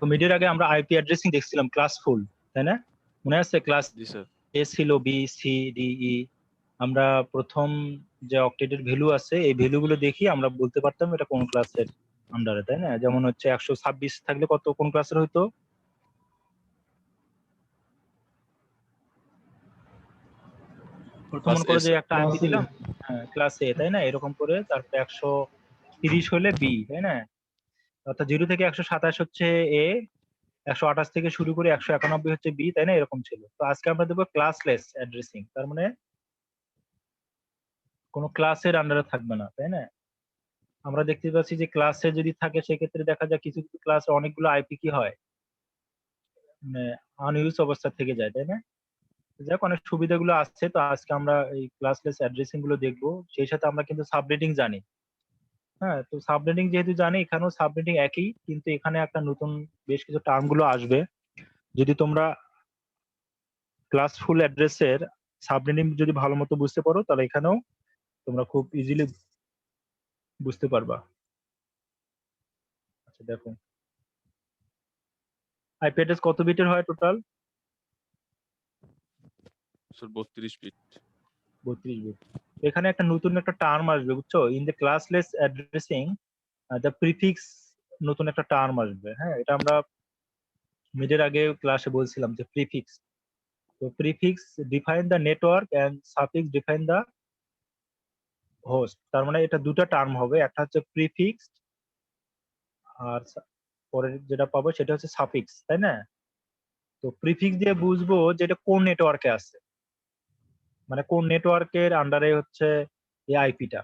দেখো মিডের আগে আমরা আইপি অ্যাড্রেসিং দেখছিলাম ক্লাস ফুল, তাই না? মনে আছে ক্লাস জি স্যার। এ ছিল, বি, সি, ডি, ই। আমরা প্রথম যে অক্টেটের ভ্যালু আছে এই ভ্যালুগুলো দেখি আমরা বলতে পারতাম এটা কোন ক্লাসের আন্ডারে, তাই না? যেমন হচ্ছে 126 থাকলে কত কোন ক্লাসের হইতো? প্রথম মনে করো যে একটা আইপি দিলাম, হ্যাঁ ক্লাস এ, তাই না? এরকম করে তারপরে 130 হলে বি, তাই না? অর্থাৎ 0 থেকে 127 হচ্ছে এ, 128 থেকে শুরু করে 191 হচ্ছে বি, তাই না? এরকম ছিল। তো আজকে আমরা দেখবো ক্লাসলেস অ্যাড্রেসিং, তার মানে কোনো ক্লাসের আন্ডারে থাকবে না, তাই না? আমরা দেখতে পাচ্ছি যে ক্লাসে যদি থাকে সেক্ষেত্রে দেখা যায় কিছু কিছু ক্লাসে অনেকগুলো আইপি কি হয়, মানে আনইউজ অবস্থা থেকে যায়, তাই না? যাক, অনেক সুবিধাগুলো আছে। তো আজকে আমরা এই ক্লাসলেস অ্যাড্রেসিং গুলো দেখবো, সেই সাথে আমরা কিন্তু সাবনেটিং জানি। হ্যাঁ, তো সাবনেটিং যেহেতু জানি, এখানেও সাবনেটিং একই, কিন্তু এখানে একটা নতুন বেশ কিছু টার্ম গুলো আসবে। যদি তোমরা ক্লাসফুল অ্যাড্রেসের সাবনেটিং যদি ভালো মতো বুঝতে পারো তাহলে এখানেও তোমরা খুব ইজিলি বুঝতে পারবা। আচ্ছা দেখো, আইপি অ্যাড্রেস কত বিটের হয় টোটাল? Sir 32 bit. 32 বিট। এখানে একটা নতুন একটা টার্ম আসবে, বুঝছো? In the classless addressing the prefix, নতুন একটা টার্ম আসবে। হ্যাঁ, এটা আমরা মিডের আগে ক্লাসে বলছিলাম যে প্রিফিক্স। তো prefix define the network and suffix define the host. তার মানে এটা দুটো টার্ম হবে, একটা হচ্ছে প্রিফিক্স আর পরে যেটা পাবো সেটা হচ্ছে সাফিক্স, তাই না? তো প্রিফিক্স দিয়ে বুঝবো যে এটা কোন নেটওয়ার্কে আছে, মানে কোন নেটওয়ার্কের আন্ডারে হচ্ছে এই আইপিটা।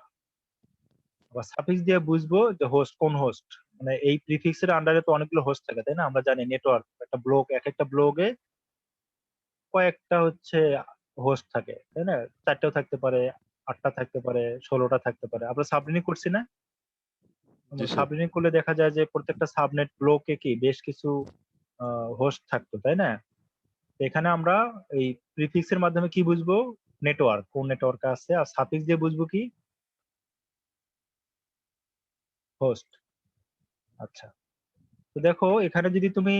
আবার সাফিক্স দিয়ে বুঝবো যে হোস্ট কোন হোস্ট, মানে এই প্রিফিক্স এর আন্ডারে তো অনেকগুলো হোস্ট থাকে, তাই না? আমরা জানি নেটওয়ার্ক একটা ব্লক, এক একটা ব্লকে কয়েকটা হচ্ছে হোস্ট থাকে, তাই না? 4টাও থাকতে পারে, 8টা থাকতে পারে, 16টা থাকতে পারে। আমরা সাবনেট করছি না? জি আমরা স্যার। সাবনেট করলে দেখা যায় যে প্রত্যেকটা সাবনেট ব্লকে কি বেশ কিছু হোস্ট থাকতো, তাই না? তো এখানে আমরা এই প্রিফিক্স এর মাধ্যমে কি বুঝবো? নেটওয়ার্ক, কোন নেটওয়ার্ক আছে। আর সাফিক্স দিয়ে বুঝবো কি? হোস্ট। আচ্ছা, তো দেখো এখানে যদি তুমি,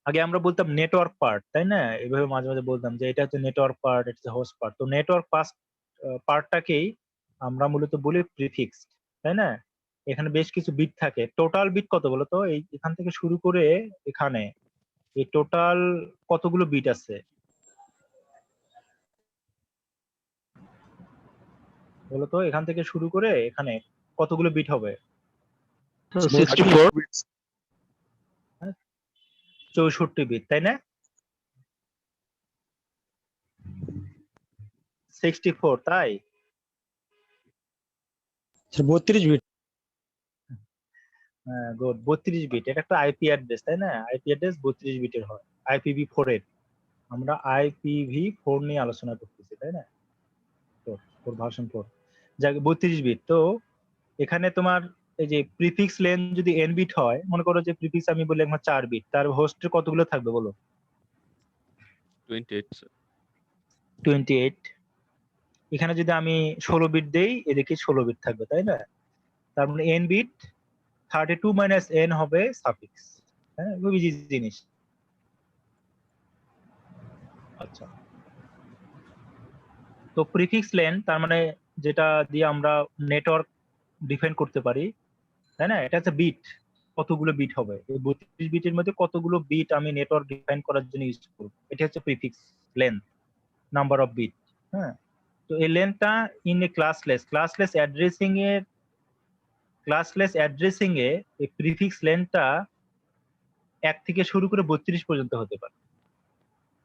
আগে আমরা বলতাম নেটওয়ার্ক পার্ট, তাই না? এভাবে মাঝে মাঝে বলতাম যে এটা হচ্ছে নেটওয়ার্ক পার্ট, এটা হচ্ছে হোস্ট পার্ট। তো নেটওয়ার্ক পার্টটাকেই আমরা মূলত বলি প্রিফিক্স, তাই না? এখানে বেশ কিছু বিট থাকে। টোটাল বিট কত বলো তো? এই এখান থেকে শুরু করে এখানে এই টোটাল কতগুলো বিট আছে বলো তো? এখান থেকে শুরু করে এখানে কতগুলো বিট হবে? 64 বিটস। 64 বিট, তাই না? 64, তাই? 32 বিট। হ্যাঁ গুড, 32 বিট। এটা একটা আইপি অ্যাড্রেস, তাই না? আইপি অ্যাড্রেস 32 বিটের হয়, IPv4 এর। আমরা IPv4 নিয়ে আলোচনা করতেছি, তাই না? ফোর ভার্সন 4, যাক 32 বিট। তো এখানে তোমার এই যে প্রিফিক্স লেন যদি n বিট হয়, মনে করো যে প্রিফিক্স আমি বলি আমার 4 বিট, তার হোস্টের কতগুলো থাকবে বলো? 28 স্যার। 28। এখানে যদি আমি 16 বিট দেই, এদিকে 16 বিট থাকবে, তাই না? তার মানে n বিট, 32 মাইনাস n হবে সাফিক্স। হ্যাঁ, খুব ইজি জিনিস। আচ্ছা, তো প্রিফিক্স লেন তার মানে যেটা দিয়ে আমরা নেটওয়ার্ক ডিফাইন করতে পারি, তাই না? এটা হচ্ছে বিট, কতগুলো বিট হবে এই 32 বিটের মধ্যে, কতগুলো বিট আমি নেটওয়ার্ক ডিফাইন করার জন্য ইউজ করব, এটা হচ্ছে prefix length, number of bit. হ্যাঁ, তো এই লেন্থটা ইন এ ক্লাসলেস অ্যাড্রেসিং এ এই প্রিফিক্স লেন্থটা 1 থেকে শুরু করে 32 পর্যন্ত হতে পারে।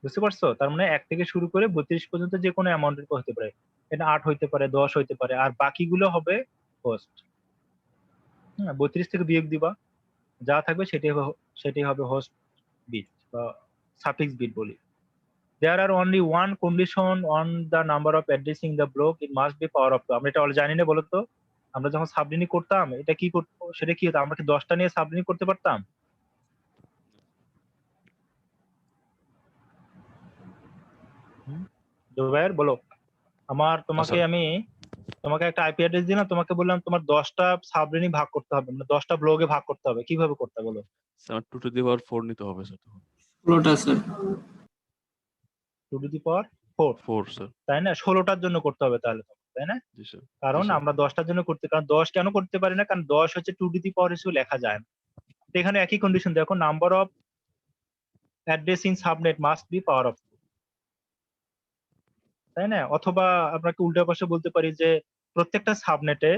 বুঝতে পারছো? তার মানে 1 থেকে শুরু করে 32 পর্যন্ত যে কোনো অ্যামাউন্টের হতে পারে। এটা 8 হইতে পারে, 10 হইতে পারে, আর বাকিগুলো হবে হোস্ট। হ্যাঁ, 32 থেকে বিয়োগ দিবা, যা থাকবে সেটাই হবে হোস্ট বিট বা সাফিক্স বিট বলি। There are only one condition on the number of addressing the block, it must be power of 2। আমরা এটা অলরেডি জানি না, বলতো? আমরা যখন সাবলিনিং করতাম এটা কি করতো, সেটা কি হতো? আমরা কি 10টা নিয়ে সাবলিনিং করতে পারতাম? জুবায়ের বলো। তোমাকে স্যার। আমি তোমাকে একটা আইপি অ্যাড্রেস দিলাম, তোমাকে বললাম তোমার 10টা সাবরেনি ভাগ করতে হবে, মানে 10টা ব্লগে ভাগ করতে হবে, কিভাবে করতে বলো? স্যার 2 টু দি পাওয়ার 4 নিতে হবে স্যার তখন। ষোলোটা sir. 2 to the power 4, 4 sir. তাই না? 16টার জন্য করতে হবে তাহলে তোমাকে, তাই না? জি স্যার। কারণ স্যার। আমরা 10টার জন্য করতে, কারণ 10 কেন করতে পারি না, কারণ 10 হচ্ছে 2 টু দি পাওয়ার হিসেবে লেখা যায় না। তো এখানে একই কন্ডিশন দেখো, number of address in subnet must be power of, তাই না? অথবা আপনাকে উল্টা পাশে বলতে পারি যে প্রত্যেকটা সাবনেটে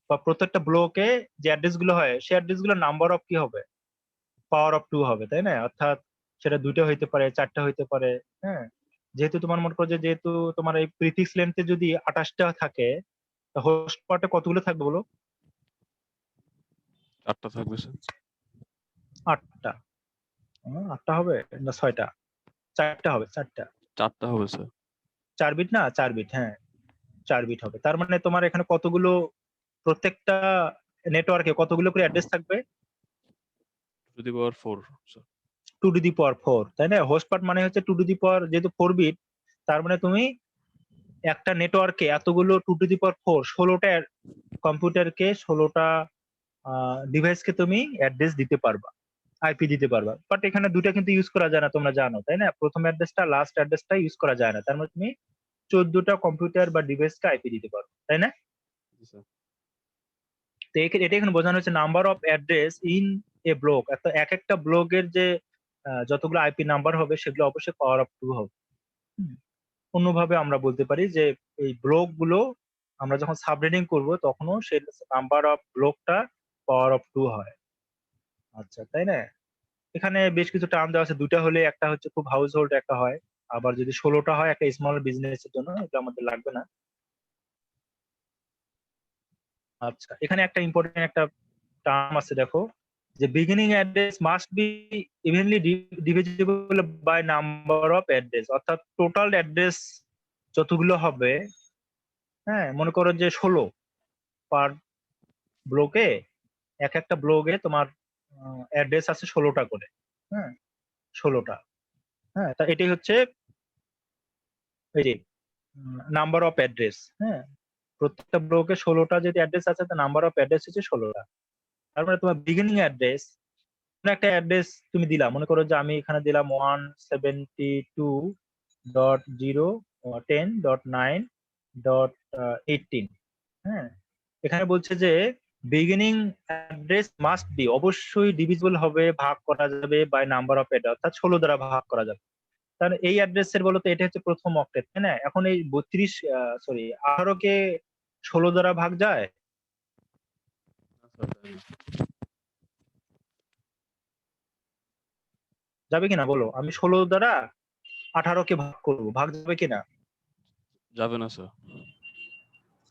বা প্রত্যেকটা ব্লকে যে অ্যাড্রেস গুলো হয়, সেই অ্যাড্রেস গুলো নাম্বার অফ কি হবে, পাওয়ার অফ 2 হবে, তাই না? অর্থাৎ সেটা 2টা হইতে পারে, 4টা হইতে পারে। হ্যাঁ, যেহেতু তোমার মনে করো যে যেহেতু তোমার এই প্রিফিক্স লেন্থে যদি 28টা থাকে, হোস্ট পার্টে কতগুলো থাকবে বলো? 8টা থাকবে স্যার। 8টা। 8টা হবে না 6টা? 4টা হবে, 4টা। 4টা হবে স্যার। 4 বিট না, 4 বিট, হ্যাঁ 4 বিট হবে। তার মানে তোমার এখানে কতগুলো, প্রত্যেকটা নেটওয়ার্কে কতগুলো করে অ্যাড্রেস থাকবে? 2 to the power 4 sir. 2 to the power 4, তাই না? হোস্ট পার্ট মানে হচ্ছে 2 টু দি পাওয়ার, যেহেতু 4 বিট, তার মানে তুমি একটা নেটওয়ার্কে এতগুলো 2 টু দি পাওয়ার 4, 16টা কম্পিউটারকে, 16টা ডিভাইসকে তুমি অ্যাড্রেস দিতে পারবা, আইপি দিতে পারবা। বাট এখানে দুটো কিন্তু ইউজ করা যায় না, তোমরা জানো, তাই না? প্রথম অ্যাড্রেসটা, লাস্ট অ্যাড্রেসটা ইউজ করা যায় না। তার মানে তুমি 14টা কম্পিউটার বা ডিভাইসকে আইপি দিতে পারো, তাই না? জি স্যার। তো এটা এখানে বোঝানো হচ্ছে number of address in a block, এক একটা ব্লকের যে যতগুলো আইপি নাম্বার হবে সেগুলো অবশ্যই পাওয়ার অফ 2 হবে। অন্যভাবে আমরা বলতে পারি যে এই ব্লক গুলো আমরা যখন সাবরেডিং করব তখনও সেই নাম্বার অফ ব্লকটা পাওয়ার অফ 2 হয়। আচ্ছা, তাই না? এখানে বেশ কিছু টার্ম দেওয়া আছে, 2টা হলে একটা হচ্ছে খুব হাউস হোল্ড একটা হয়, আবার যদি 16টা হয় একটা স্মল বিজনেসের জন্য, এটা আমাদের লাগবে না। আচ্ছা, এখানে একটা ইম্পর্টেন্ট একটা টার্ম আছে দেখো, যে beginning address must be evenly divisible by number of address, অর্থাৎ টোটাল অ্যাড্রেস যতগুলো হবে, হ্যাঁ মনে করো যে 16 পার ব্লকে, এক একটা ব্লকে তোমার অ্যাড্রেস আছে 16টা করে, হ্যাঁ 16টা, হ্যাঁ তা এটাই হচ্ছে এই যে নাম্বার অফ অ্যাড্রেস। হ্যাঁ, প্রত্যেকটা ব্লকে 16টা যদি অ্যাড্রেস আছে, তো নাম্বার অফ অ্যাড্রেস হচ্ছে 16টা। তার মানে তোমার বিগিনিং অ্যাড্রেস, একটা অ্যাড্রেস তুমি দিলা, মনে করো যে আমি এখানে দিলাম 172.0.10.9.18। হ্যাঁ, এখানে বলছে যে বিগিনিং অ্যাড্রেস মাস্ট বি, অবশ্যই ডিভিজিবল হবে, ভাগ করা যাবে বাই নাম্বার অফ অ্যাড্রেস, অর্থাৎ 16 দ্বারা ভাগ করা যাবে। তাহলে এই অ্যাড্রেসের বলতো এটা হচ্ছে প্রথম অক্টেট, তাই না? এখন এই 18 কে 16 দ্বারা ভাগ যায়? যাবে কিনা বলো? আমি 16 দ্বারা 18 কে ভাগ করবো, ভাগ যাবে কিনা? যাবে না স্যার।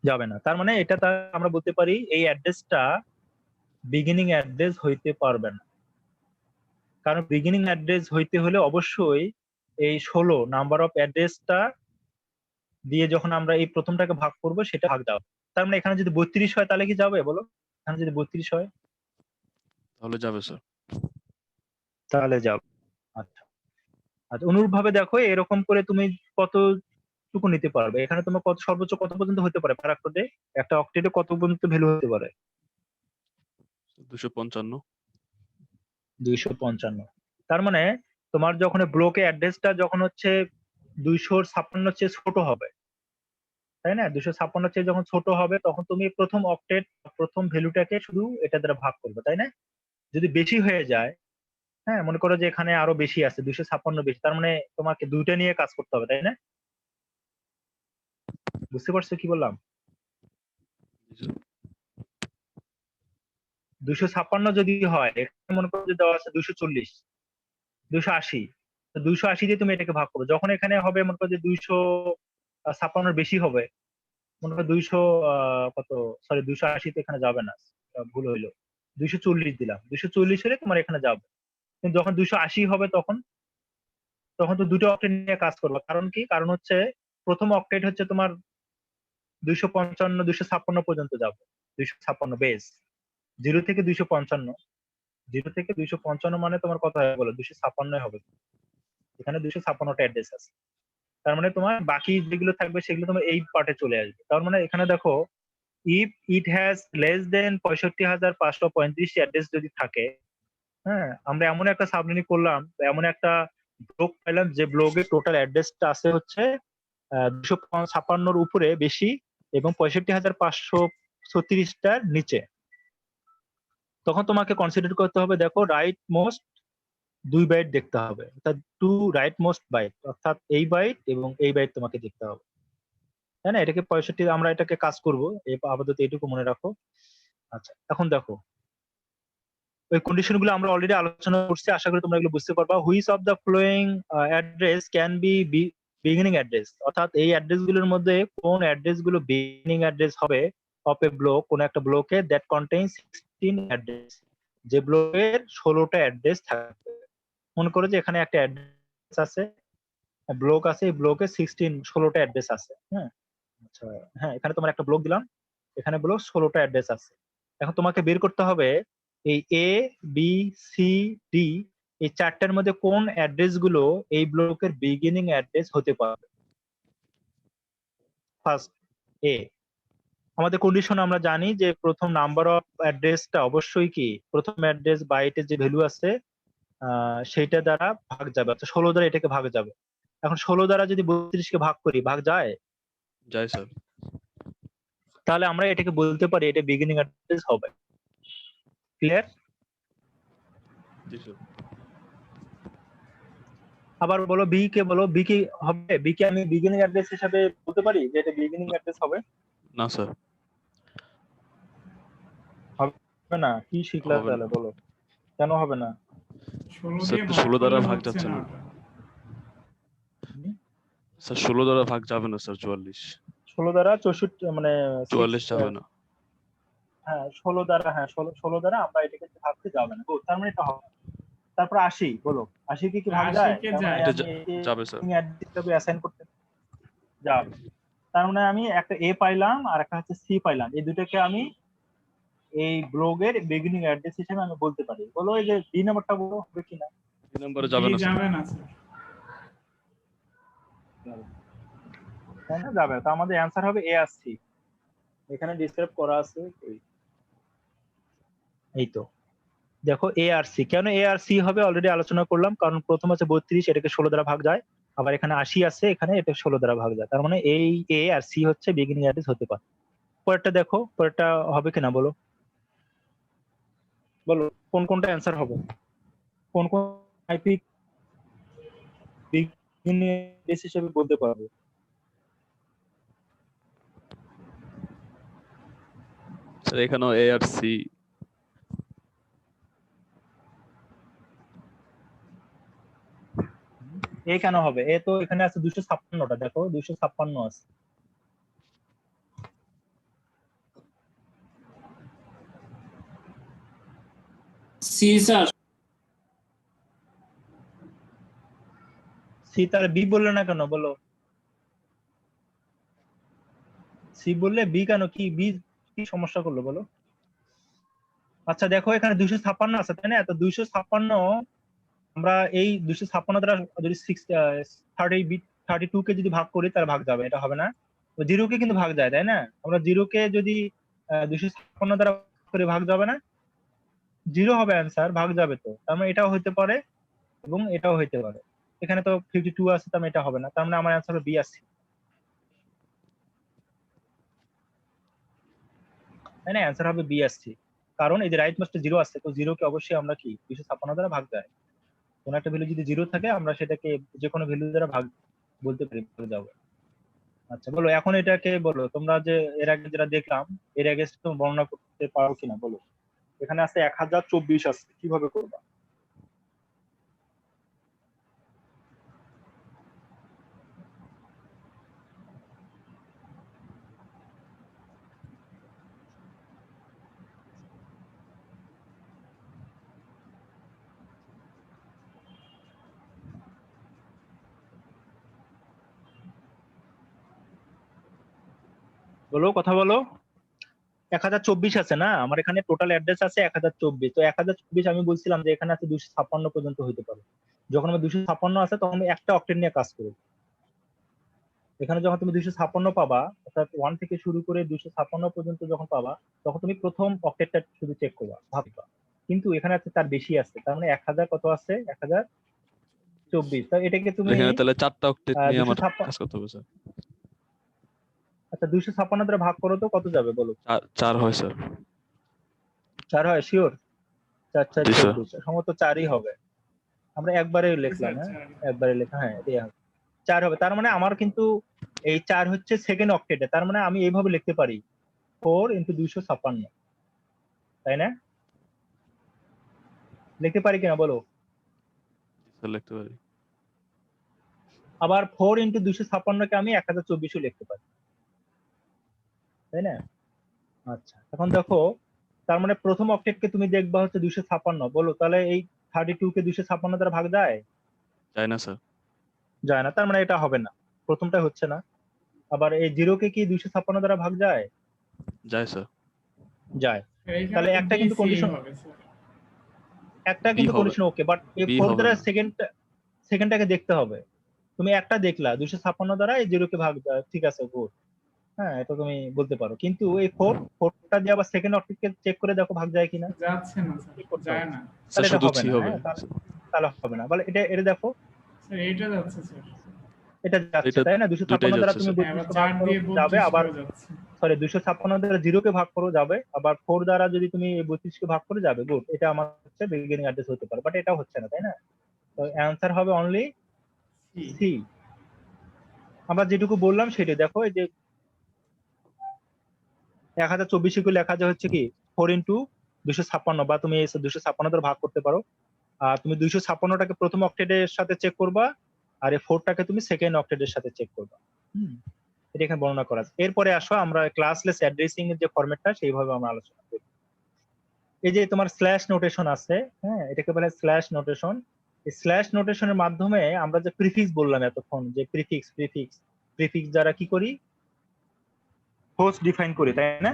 যাবে না। তার মানে এটা আমরা বলতে পারি এই অ্যাড্রেসটা বিগিনিং অ্যাড্রেস হইতে পারবে না, কারণ বিগিনিং অ্যাড্রেস হইতে হলে অবশ্যই এই 16 নাম্বার অফ অ্যাড্রেসটা দিয়ে যখন আমরা এই প্রথমটাকে ভাগ করব সেটা ভাগ যাবে। তার মানে এখানে যদি 32 হয় তাহলে কি যাবে বলো? এখানে যদি 32 হয় তাহলে যাবে স্যার। তাহলে যাবে। আচ্ছা আচ্ছা, অনুরূপ ভাবে দেখো এরকম করে তুমি কতটুকু নিতে পারবে, এখানে তোমার কত সর্বোচ্চ কত পর্যন্ত হতে পারে প্যার অক্টেটে, একটা অক্টেটে কত পর্যন্ত ভ্যালু হতে পারে? 255। 255। তার মানে তোমার যখন ব্লকে অ্যাড্রেসটা যখন হচ্ছে 256 চেয়ে ছোট হবে, তাই না? 256 চেয়ে যখন ছোট হবে তখন তুমি প্রথম অক্টেট, প্রথম ভ্যালুটাকে শুধু এটা দ্বারা ভাগ করবে, তাই না? যদি বেশি হয়ে যায়, হ্যাঁ মনে করো যে এখানে আরো বেশি আছে, 256 বেশি, তার মানে তোমাকে দুইটা নিয়ে কাজ করতে হবে, তাই না? বুঝতে পারছো কি বললাম? জি স্যার। 256 যদি হয়, এখানে মনে করো যে দেওয়া আছে 240, 280, তো 280 দিয়ে তুমি এটাকে ভাগ করো, যখন এখানে হবে মনে করো যে 256 বেশি হবে, মনে করো 200 কত, সরি 280 তো এখানে যাবে না, ভুল হইলো, 240 দিলাম, 240 হলে তোমার এখানে যাবে। কিন্তু যখন 280 হবে তখন তখন তো দুটো অক্টেট নিয়ে কাজ করবে। কারণ কি? কারণ হচ্ছে প্রথম অক্টেট হচ্ছে তোমার 255 256 পর্যন্ত যাবে, 256 বেস, 0 থেকে 255, 0 থেকে 255 মানে তোমার কত হয়ে গেল? 256 হবে, এখানে 256টা অ্যাড্রেস আছে। তার মানে তোমার বাকি যেগুলো থাকবে সেগুলো তোমার এই পার্টে চলে আসবে। তার মানে এখানে দেখো if it has less than 65,535 address যদি থাকে, হ্যাঁ, আমরা এমন একটা সাবমিনি করলাম, এমন একটা ব্লক পাইলাম যে ব্লগের টোটাল অ্যাড্রেসটা আছে হচ্ছে 256 উপরে বেশি এবং 65,536টার নিচে, তখন তোমাকে কনসিডার করতে হবে, দেখো রাইট মোস্ট 2 বাইট দেখতে হবে, অর্থাৎ 2 রাইট মোস্ট বাইট, অর্থাৎ এই বাইট এবং এই বাইট তোমাকে দেখতে হবে, তাই না? এটাকে 65, আমরা এটাকে কাজ করবো, আপাতত এইটুকু মনে রাখো। আচ্ছা, এখন দেখো ওই কন্ডিশন গুলো আমরা অলরেডি আলোচনা করছি, আশা করি তোমরা এগুলো বুঝতে পারবা। Which of the following address can be beginning address, অর্থাৎ এই অ্যাড্রেস গুলোর মধ্যে কোন অ্যাড্রেস গুলো বিগিনিং অ্যাড্রেস হবে অফ এ ব্লক, কোন একটা ব্লকে দ্যাট কন্টেইনস 16 অ্যাড্রেস, যে ব্লকের 16টা অ্যাড্রেস থাকবে। মনে করো যে এখানে একটা অ্যাড্রেস আছে, ব্লক আছে, এই ব্লকে 16টা অ্যাড্রেস আছে, হ্যাঁ। আচ্ছা, হ্যাঁ, এখানে তোমার একটা ব্লক দিলাম, এখানে ব্লক 16টা অ্যাড্রেস আছে। এখন তোমাকে বের করতে হবে এই এ বি সি ডি এই চারটার মধ্যে কোন অ্যাড্রেস গুলো এই ব্লকের বিগিনিং অ্যাড্রেস হতে পারে। ফার্স্ট এ, আমাদের কন্ডিশন আমরা জানি যে প্রথম নাম্বার অফ অ্যাড্রেসটা অবশ্যই কি প্রথম অ্যাড্রেস বাইটের যে ভ্যালু আছে সেইটা দ্বারা ভাগ যাবে, অর্থাৎ 16 দ্বারা এটাকে ভাগ যাবে। এখন 16 দ্বারা যদি 32কে ভাগ করি, ভাগ যায়? যায় স্যার। তাহলে আমরা এটাকে বলতে পারি এটা বিগিনিং অ্যাড্রেস হবে। ক্লিয়ার? জি স্যার। আবার বলো বি কে, বলো বি কি হবে? বি কে আমি বিগিনিং অ্যাড্রেস হিসেবে বলতে পারি যে এটা বিগিনিং অ্যাড্রেস হবে? না স্যার, হবে না? কি শিখলা হবে না। তাহলে বলো, কেন হবে না? 16 স্যার দিয়ে তো ভাগ 16 দ্বারা করলে ভাগ হচ্ছে যাচ্ছে না না। ওটা। স্যার 16 দ্বারা ভাগ যাবে না স্যার, 44 16 দ্বারা 64 মানে 44 যাবে না। হ্যাঁ 16 দ্বারা, হ্যাঁ 16 দ্বারা আমরা এটাকে ভাগতে যাবে না। ও, তার মানে এটা হবে। তারপর 80, বলো 80 কি ভাগ যায়? 80 কে তার মানে যায়। এটা আমি একে যাবে স্যার। অ্যাড্রেস হিসেবে অ্যাসাইন করতে যাবে। তার মানে আমি একটা এ পাইলাম আর একটা হচ্ছে সি পাইলাম, এই দুটোকে আমি এই ব্লগের বিগিনিং অ্যাড্রেস হিসেবে আমি বলতে পারি। বলো এই যে বি নাম্বারটা বলো হবে কিনা? এই নম্বরে যাবে না স্যার। যাবে না স্যার। তাই না? যাবে। তো আমাদের অ্যান্সার হবে এ আর সি, এখানে ডিসক্রাইব করা আছে। এই তো দেখো এ আর সি, কেন এ আর সি হবে অলরেডি আলোচনা করলাম, কারণ প্রথম আছে 32, এটাকে 16 দ্বারা ভাগ যায়, আবার এখানে 80 আছে, এখানে এটা 16 দ্বারা ভাগ যায়, তার মানে এই এ আর সি হচ্ছে বিগিনিং অ্যাড্রেস হতে পারে। পরেরটা দেখো, পরেরটা হবে কিনা বলো, বলো কোন কোনটা অ্যান্সার হবে, কোন কোন আইপি বিগিনিং অ্যাড্রেস হিসেবে বলতে পারবো। স্যার এখানেও এ আর সি। এ কেন হবে? এ তো এখানে আছে 256টা, দেখো 256 আছে। C sir. সি, তার বি বললে না কেন বলো? সি বললে বি কেন, কি বি কি সমস্যা করলো বলো? আচ্ছা দেখো এখানে 256 আছে তাই না? তো 256 আমরা এই 256 দ্বারা যদি 32 কে যদি ভাগ করি তাহলে ভাগ যাবে, এটা হবে না। তো 0 কে কিন্তু ভাগ যায় তাই না? আমরা 0 কে যদি 256 দ্বারা করে ভাগ যাবে না, 0 হবে অ্যান্সার, ভাগ যাবে। তো তার মানে এটাও হতে পারে এবং এটাও হতে পারে। এখানে তো 52 আছে, তার মানে এটা হবে না, তার মানে আমার অ্যান্সার হবে বি আর সি, তাই না? অ্যান্সার হবে বি আর সি, কারণ এই যে রাইট মাস্টার 0 আছে, তো 0 কে অবশ্যই আমরা কি 256 দ্বারা ভাগ যায়, কোন একটা ভ্যালু যদি 0 থাকে আমরা সেটাকে যে কোনো ভ্যালু দ্বারা ভাগ বলতে পারি, ভাগ যাবে। আচ্ছা বলো এখন এটাকে বলো, তোমরা যে এর আগে যেটা দেখলাম এর আগে তুমি বর্ণনা করতে পারো কিনা বলো। এখানে আছে 1024 আছে, কিভাবে করবা? বলো, কথা বলো। 1024 আছে না, আমার এখানে টোটাল অ্যাড্রেস আছে 1024। তো 1024 আমি বলছিলাম যে এখানে আছে 256 পর্যন্ত হইতে পারে। যখন আমার 256 আছে তখন আমি একটা অক্টেট নিয়ে কাজ করব। এখানে যখন তুমি 256 পাবা, অর্থাৎ 1 থেকে শুরু করে 256 পর্যন্ত যখন পাবা, তখন তুমি প্রথম অক্টেটটা শুধু চেক করবা, ভাববা। কিন্তু এখানে আছে তার বেশি আছে, তার মানে 1000 কত আছে, 1024। তো এটাকে তুমি এখানে তাহলে 4টা অক্টেট নিয়ে আমার 256, কাজ করতে হবে স্যার। আচ্ছা 256 দ্বারা ভাগ করো তো কত যাবে বলো? 4 হয় স্যার। 4 হয় শিওর? 4 4 জি স্যার। 24, সম্ভবত 4ই হবে। আমরা একবারে লিখলাম, হ্যাঁ একবারে লেখা, হ্যাঁ এটাই হবে, 4 হবে। তার মানে আমার কিন্তু এই 4 হচ্ছে সেকেন্ড অক্টেটে, তার মানে আমি এইভাবে লিখতে পারি 4 × 256, তাই না? লিখতে পারি কিনা বলো? স্যার লিখতে পারি। আবার 4 × 256 কে আমি 1024 লিখতে পারি, তাই না? আচ্ছা এখন দেখো, তার মানে প্রথম অক্টেটকে তুমি দেখবা হচ্ছে 256, বলো তাহলে এই 32 কে 256 দ্বারা ভাগ যায়? যায় না স্যার। যায় না, তার মানে এটা হবে না, প্রথমটা হচ্ছে না। আবার এই 0 কে কি 256 দ্বারা ভাগ যায়? যায় স্যার। যায়। এইখানে তাহলে একটা কিন্তু BC কন্ডিশন, হবে স্যার। একটা বি কিন্তু হবে, কন্ডিশন ওকে, বাট এই বি 4 হবে দ্বারা না। সেকেন্ডটাকে দেখতে হবে। তুমি একটা দেখলা 256 দ্বারা এই 0 কে ভাগ যায়, ঠিক আছে গুড, হ্যাঁ এটা তুমি বলতে পারো। কিন্তু এই 4টা দিয়ে আবার সেকেন্ড অক্টেটকে চেক করে দেখো ভাগ যায় কিনা, যাচ্ছে না স্যার, ঠিক করতে যায় হবে। না স্যার তাহলে এটা শুধু হবে 3 না, হবে। হ্যাঁ তাহলে হবে না, বলে এটা দেখো, স্যার। এইটা যাচ্ছে স্যার। এটা যাচ্ছে এটা তাই না? দুইটাই 256 দ্বারা যাচ্ছে তুমি স্যার। হ্যাঁ, আবার 32 কে ভাগ 4 করো দিয়ে যাবে, 32 আবার কেও যাচ্ছে। সরি 256 দ্বারা 0 কে ভাগ করো যাবে, আবার 4 দ্বারা যদি তুমি 32 কে ভাগ করে যাবে, গুড, এটা আমার হচ্ছে বিগিনিং অ্যাড্রেস হতে পারে, বাট এটা হচ্ছে না, তাই না? তো অ্যানসার হবে অনলি সি। সি। আমরা যেটুকু বললাম সেটাই দেখো, এই যে 1024 কে লেখা যায় হচ্ছে কি 4 × 256, বা তুমি 256 দ্বারা ভাগ করতে পারো। আর তুমি 256টাকে প্রথম অক্টেটের সাথে চেক করবা, আর এই 4টাকে তুমি সেকেন্ড অক্টেটের সাথে চেক করবা। এটা এখানে বর্ণনা করা আছে। এরপরে আসো আমরা ক্লাসলেস অ্যাড্রেসিং এর যে ফরম্যাটটা সেইভাবে আমরা আলোচনা করি। এই যে তোমার স্ল্যাশ নোটেশন আছে, হ্যাঁ এটাকে বলে স্ল্যাশ নোটেশন। এই স্ল্যাশ নোটেশনের মাধ্যমে আমরা যে প্রিফিক্স বললাম এতক্ষণ, যে প্রিফিক্স দ্বারা কি করি, হোস্ট ডিফাইন করি, তাই না?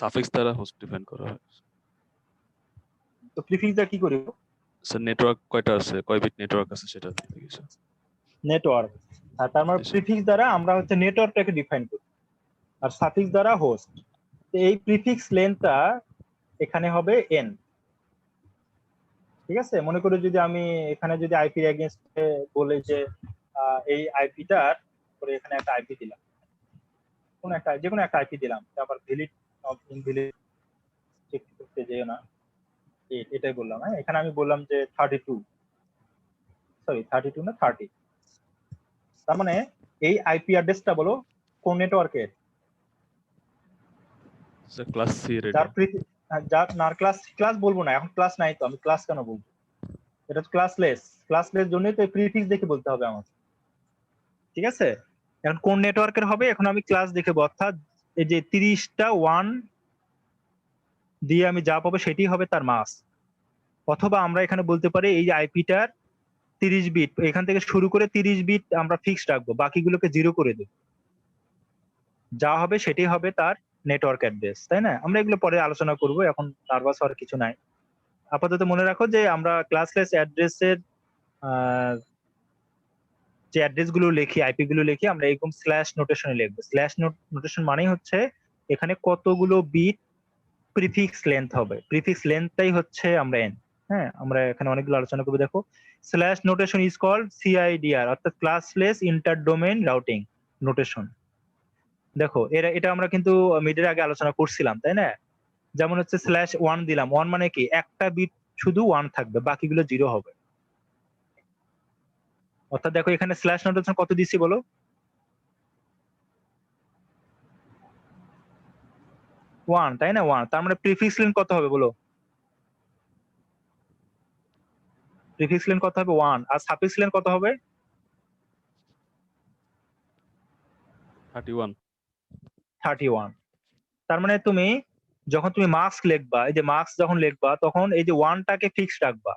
সাফিক্স দ্বারা হোস্ট ডিফাইন করা হয়। তো প্রিফিক্স দ্বারা কি করি? স্যার নেটওয়ার্ক কয়টা আছে, কয় বিট নেটওয়ার্ক আছে সেটা দেখি স্যার। নেটওয়ার্ক। আর তার মানে জি স্যার। প্রিফিক্স দ্বারা আমরা হচ্ছে নেটওয়ার্কটাকে ডিফাইন করি, আর সাফিক্স দ্বারা হোস্ট। এই প্রিফিক্স লেন্থটা এখানে হবে n, ঠিক আছে? মনে করি যদি আমি এখানে যদি আইপি এগেইনস্টে বলে যে এই আইপিটার পরে এখানে একটা আইপি দিলাম, কোন একটা যে কোনো একটা আইপি দিলাম, আবার ভ্যালিড অফ ইনভ্যালিড চেক করতে যেও না, এটাই বললাম। হ্যাঁ এখানে আমি বললাম যে 32, সরি 32 না 30। তার মানে এই আইপি অ্যাড্রেসটা বলো কোন নেটওয়ার্কের? Sir class C ready. যার না ক্লাস বলবো না, এখন ক্লাস নাই তো, আমি ক্লাস কেন বলবো? এটা তো ক্লাসলেস জন্যই তো প্রিফিক্স দেখে বলতে হবে আমাকে, ঠিক আছে? এখন কোন নেটওয়ার্কের হবে, এখন আমি ক্লাস দেখে, অর্থাৎ এই যে 30টা 1 দিয়ে আমি যা পাবো সেটাই হবে তার মাস। অথবা আমরা এখানে বলতে পারি এই যে আইপিটার 30 বিট, এখান থেকে শুরু করে 30 বিট আমরা ফিক্সড রাখবো, বাকিগুলোকে 0 করে দেব, যা হবে সেটাই হবে তার নেটওয়ার্ক অ্যাড্রেস, তাই না? আমরা এগুলো পরে আলোচনা করব, এখন নার্ভাস হওয়ার কিছু নাই। আপাতত মনে রাখো যে আমরা ক্লাসলেস অ্যাড্রেসের যে অ্যাড্রেস গুলো লিখি, আইপি গুলো লিখি, আমরা এরকম স্ল্যাশ নোটেশনে লিখবো। স্ল্যাশ নোটেশন মানেই হচ্ছে এখানে কতগুলো বিট প্রিফিক্স লেন্থ হবে, প্রিফিক্স লেন্থটাই হচ্ছে আমরা এন। হ্যাঁ আমরা এখানে অনেকগুলো আলোচনা করবো। দেখো slash notation is called CIDR, অর্থাৎ classless inter domain routing notation. দেখো এটা আমরা কিন্তু মিডের আগে আলোচনা করছিলাম, তাই না? যেমন হচ্ছে /1 দিলাম, 1 মানে কি একটা বিট শুধু 1 থাকবে, বাকিগুলো 0 হবে। অর্থাৎ দেখো এখানে স্ল্যাশ নোটেশন কত দিচ্ছি বলো, 1, তাই না? 1, তার মানে প্রিফিক্স লেন্থ কত হবে বলো? প্রিফিক্স লেন্থ কত হবে? 1। আর সাফিক্স লেন্থ কত হবে? 31। তার মানে তুমি যখন তুমি মার্কস লিখবা, এই যে মার্কস যখন লিখবা তখন এই যে 1টাকে ফিক্সড রাখবা,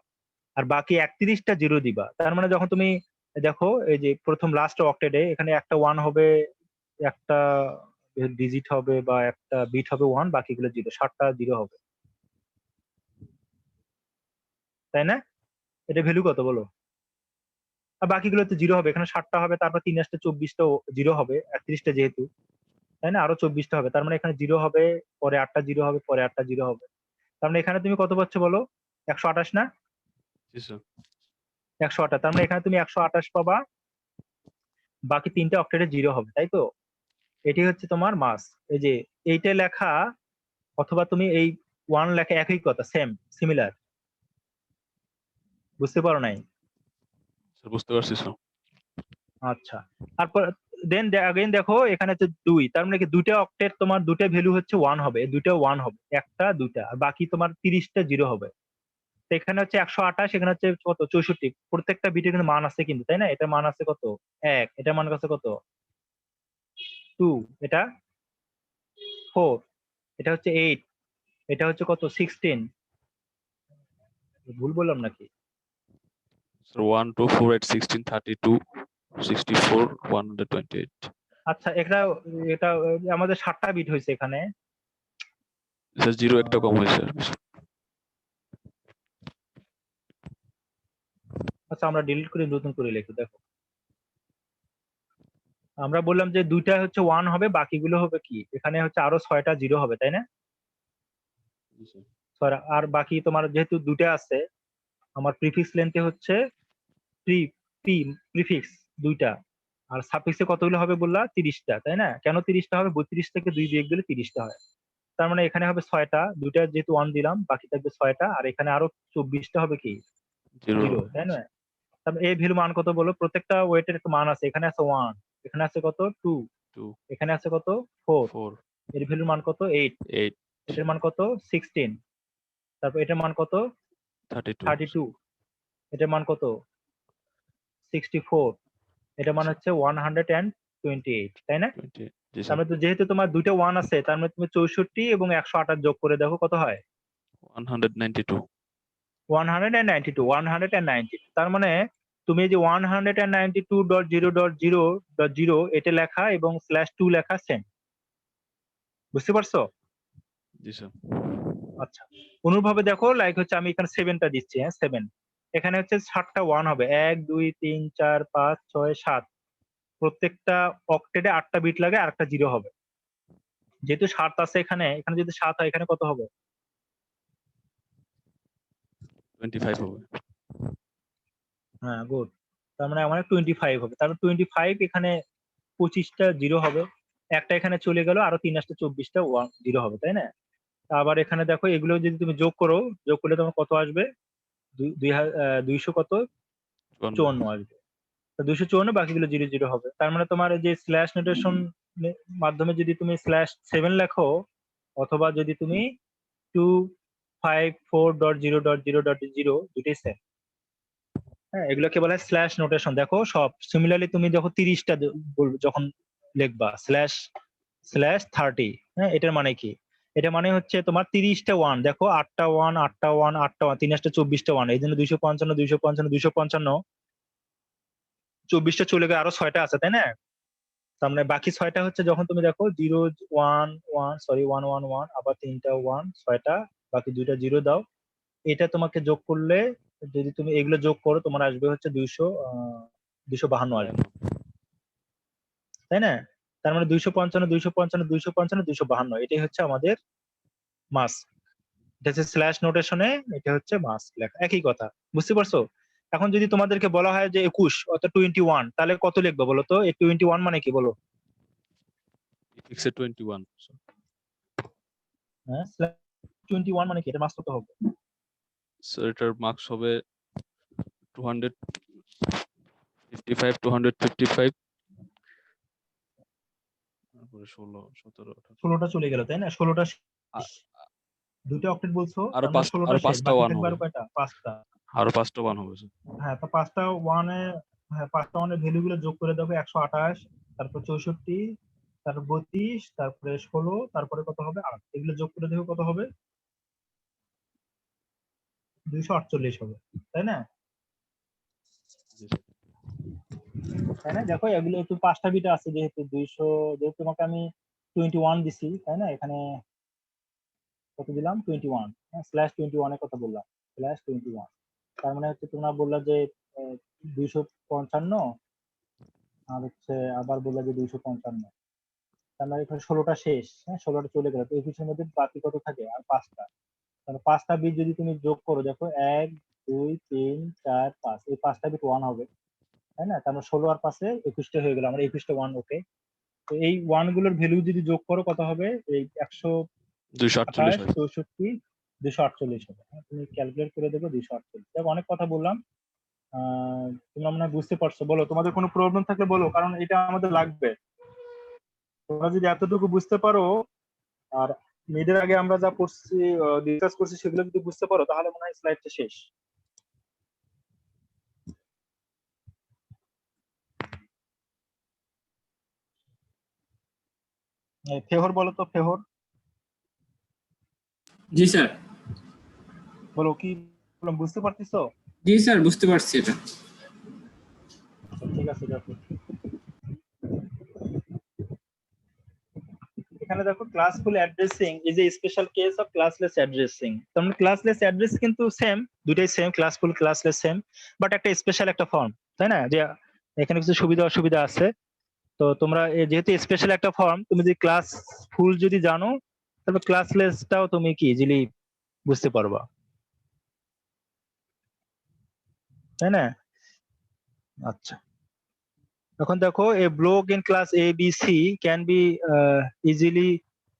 আর বাকি 31টা 0 দিবা। তার মানে যখন তুমি দেখো এই যে প্রথম লাস্ট অক্টেটে এখানে একটা 1 হবে, একটা ডিজিট হবে বা একটা বিট হবে 1, বাকিগুলো 0, 7টা 0 হবে, তাই না? এটা ভ্যালু কত বলো? আর বাকিগুলোতে জিরো হবে, এখানে 60টা হবে, তারপর 3 আসতে 24টা জিরো হবে, 31টা যেহেতু, তাই না? আরো 24টা হবে, তার মানে এখানে জিরো হবে, পরে 8টা জিরো হবে, পরে 8টা জিরো হবে। তার মানে এখানে তুমি কত পাচ্ছ বলো? 128 না? জি স্যার। 128, তার মানে এখানে তুমি 128 পাবা, বাকি 3টা অক্টেটে জিরো হবে, তাই তো? এটি হচ্ছে তোমার মাস। এই যে এইটা লেখা অথবা তুমি এই 1 লেখা একই কথা, সেম, সিমিলার। বুঝতে পারো নাই? স্যার বুঝতে পারছি স্যার। আচ্ছা, তারপর দেন अगेन দেখো এখানে হচ্ছে 2, তার মানে কি দুইটা অক্টেট তোমার দুইটা ভ্যালু হচ্ছে 1 হবে, দুইটা 1 হবে, একটা দুইটা, আর বাকি তোমার 30টা জিরো হবে। তো এখানে হচ্ছে 128, এখানে হচ্ছে কত 64, প্রত্যেকটা বিটের কিন্তু মান আছে কিন্তু, তাই না? এটা মান আছে কত 1, এটা মান আছে কত 2, এটা 4, এটা হচ্ছে 8, এটা হচ্ছে কত 16। ভুল বললাম নাকি? স্যার 1 2 4 8 16 32 64 128। আচ্ছা, এটা এটা আমাদের 7টা বিট হয়েছে এখানে। স্যার জিরো একটা কম হয়েছে। আচ্ছা, আমরা ডিলিট করে নতুন করে লিখি, দেখো আমরা বললাম যে দুইটা হচ্ছে 1 হবে, বাকিগুলো হবে কি, এখানে হচ্ছে আরো 6টা জিরো হবে, তাই না? জি স্যার। আর বাকি তোমার যেহেতু দুইটা আছে, আমার প্রিফিক্স লেন্থে হচ্ছে প্রি প্রি প্রিফিক্স দুইটা, আর সাফিক্সে কতগুলো হবে বললা 30টা, তাই না? কেন 30টা হবে? 32 থেকে 2 বিয়োগ দিলে 30টা হয়। তার মানে এখানে হবে 6টা, দুইটা যেহেতু 1 দিলাম, বাকি থাকবে 6টা, আর এখানে আরো 24টা হবে কি জিরো। জিরো, তাই না? তারপর এই ভ্যালু মান কত বলো? প্রত্যেকটা ওয়েটের একটা মান আছে, এখানে আছে 1, এখানে আছে কত 2, 2 এখানে আছে কত 4, 4 এর ভ্যালুর মান কত 8, 8 এটার মান কত 16, তারপর এটার মান কত 32 32, এটার মান কত 64, এটার মান হচ্ছে 128, তাই না? 20। জি তার স্যার। মানে তো যেহেতু তোমার দুইটা 1 আছে, তার মানে তুমি 64 এবং 128 যোগ করে দেখো কত হয় 192। 192, তার মানে তুমি এই যে 192.0.0.0 এটা লেখা এবং /2 লেখা সেম। বুঝতে পারছো? জি স্যার। আচ্ছা, অনুরূপভাবে দেখো, লাইক হচ্ছে আমি এখানে 7টা দিচ্ছি, হ্যাঁ 7, এখানে হচ্ছে 7টা 1 হবে, 1 2 3 4 5 6 7, প্রত্যেকটা অক্টেটে 8টা বিট লাগে, আর একটা জিরো হবে। যেহেতু 7 আছে এখানে, এখানে যদি 7 হয়, এখানে কত হবে? 25 হবে। হ্যাঁ, গুড। তার মানে আমার 25 হবে, তারপর 25, এখানে 25টা জিরো হবে, একটা এখানে চলে গেল, আরো 3 আসতে 24টা জিরো হবে, তাই না? আবার এখানে দেখো, এগুলো যদি তুমি যোগ করো, যোগ করলে তোমার কত আসবে? 200 কত 54 আসবে। 254, বাকিগুলো জিরো জিরো হবে। তার মানে তোমার এই যে স্ল্যাশ নোটেশন মাধ্যমে যদি তুমি /7 লেখো, অথবা যদি তুমি 254.0.0.0, দুটোই সেম। হ্যাঁ, এগুলোকে বলা হয় স্ল্যাশ নোটেশন। দেখো সব সিমিলারলি তুমি যখন 30টা যখন লিখবা /30, হ্যাঁ, এটার মানে কি? এটা মানে হচ্ছে তোমার 30টা 1, দেখো 8টা 1 8টা 1 8টা 1, 3 আসতে 24টা 1, এই জন্য 255 255 255, 24টা চলে গেলে আরো 6টা আছে, তাই না? তার মানে বাকি 6টা হচ্ছে যখন তুমি দেখো 0 1 1 সরি 1 1 1, আবার 3টা 1, 6টা, বাকি দুইটা জিরো দাও, এটা তোমাকে যোগ করলে, যদি তুমি এগুলো যোগ করো, তোমার আসবে হচ্ছে 252 আসবে, তাই না? তার মানে 255 255 255 252, এটাই হচ্ছে আমাদের মাস। এটা হচ্ছে স্ল্যাশ নোটেশনে, এটা হচ্ছে মাস লেখা, একই কথা। বুঝতে পারছো? এখন যদি তোমাদেরকে বলা হয় যে 21 অর্থাৎ 21, তাহলে কত লিখবে বলো তো? এই 21 মানে কি বলো? প্রিফিক্সে 21 স্যার। হ্যাঁ, স্ল্যাশ 21 মানে কি? এটা মাস কত হবে? স্যার এটার মার্কস হবে 255 255, তারপরে 16 17 18। 16টা চলে গেল, তাই না? 16টা আ- দুটো অক্টেট বলছো, আরো তার মানে 16টা আরো শেষ, 5টা বাকি 1 থাকবে হবে। আরো কয়টা? 5টা। আরো 5টা 1 হবে স্যার। হ্যাঁ, তো 5টা ওয়ানে, হ্যাঁ 5টা ওয়ানের ভ্যালু গুলো যোগ করে দেখো, 128, তারপর 64, তারপর 32, তারপরে 16, তারপরে কত হবে 8, এগুলো যোগ করে দেখো কত হবে? 248 হবে, তাই না? জি স্যার। তাই না? দেখো এগুলো একটু 5টা বিট আছে, যেহেতু 200, যেহেতু তোমাকে আমি 21 দিছি, তাই না? এখানে কত দিলাম? 21, হ্যাঁ /21 এর কথা বললাম, /21, তার মানে হচ্ছে তোমরা বললা যে 255 আর হচ্ছে আবার বললো যে 255, তার মানে এখানে 16টা শেষ, হ্যাঁ 16টা চলে গেল, তো 21-এর মধ্যে বাকি কত থাকে আর 5টা, তাহলে 5টা বিট যদি তুমি যোগ করো, দেখো 1 2 3 4 5, এই 5টা বিট 1 হবে, তাই না? তার মানে 16 আর 5-এ 21টা হয়ে গেল, আমরা 21টা 1, ওকে। তো এই 1 গুলোর ভ্যালু যদি যোগ করো কত হবে? এই 248 128 64 248 হবে, হ্যাঁ, তুমি ক্যালকুলেট করে দেবে 248। দেখো অনেক কথা বললাম, তোমরা মনে হয় বুঝতে পারছো, বলো তোমাদের কোনো প্রবলেম থাকলে বলো, কারণ এটা আমাদের লাগবে। তোমরা যদি এতটুকু বুঝতে পারো আর মিডের আগে আমরা যা পড়ছি ডিসকাস করছি সেগুলো যদি বুঝতে পারো, তাহলে মনে হয় স্লাইডটা শেষ। ফেহর বলো তো, ফেহর জি স্যার। বলো, কি বললাম বুঝতে পারতেছো? জি স্যার, বুঝতে পারছি এটা। আচ্ছা, ঠিক আছে, দেখো এখানে দেখো classful addressing is a special case of classless addressing. তার মানে ক্লাসলেস অ্যাড্রেস কিন্তু সেম, দুটাই same, classful classless same, but একটা স্পেশাল একটা ফর্ম, তাই না? যে এখানে কিছু সুবিধা অসুবিধা আছে। তো তোমরা যেহেতু স্পেশাল একটা ফর্ম, তুমি যদি ক্লাস ফুল যদি জানো, তাহলে ক্লাসলেসটাও তুমি কি ইজিলি বুঝতে পারবা, তাই না? আচ্ছা, এখন দেখো a block in class A B C can be easily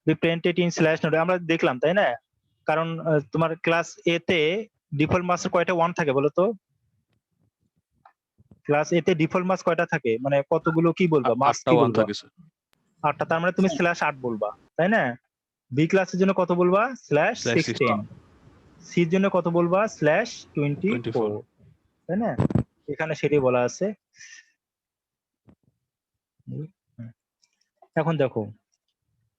be printed in slash note, আমরা দেখলাম, তাই না? কারণ তোমার ক্লাস এ তে ডিফল্ট মার্কস কয়টা 1 থাকে বলো তো? ক্লাস এ তে ডিফল্ট মার্কস কয়টা থাকে, মানে কতগুলো কি বলবা, মার্কস 8টা কি 1 বলবা? থাকে স্যার। 8টা, তার মানে তুমি স্ল্যাশ 8 বলবা, তাই না? বি ক্লাসের জন্য কত বলবা? স্ল্যাশ 16। সি এর জন্য কত বলবা? স্ল্যাশ 24, তাই না? এখানে সেটাই বলা আছে। এখন দেখো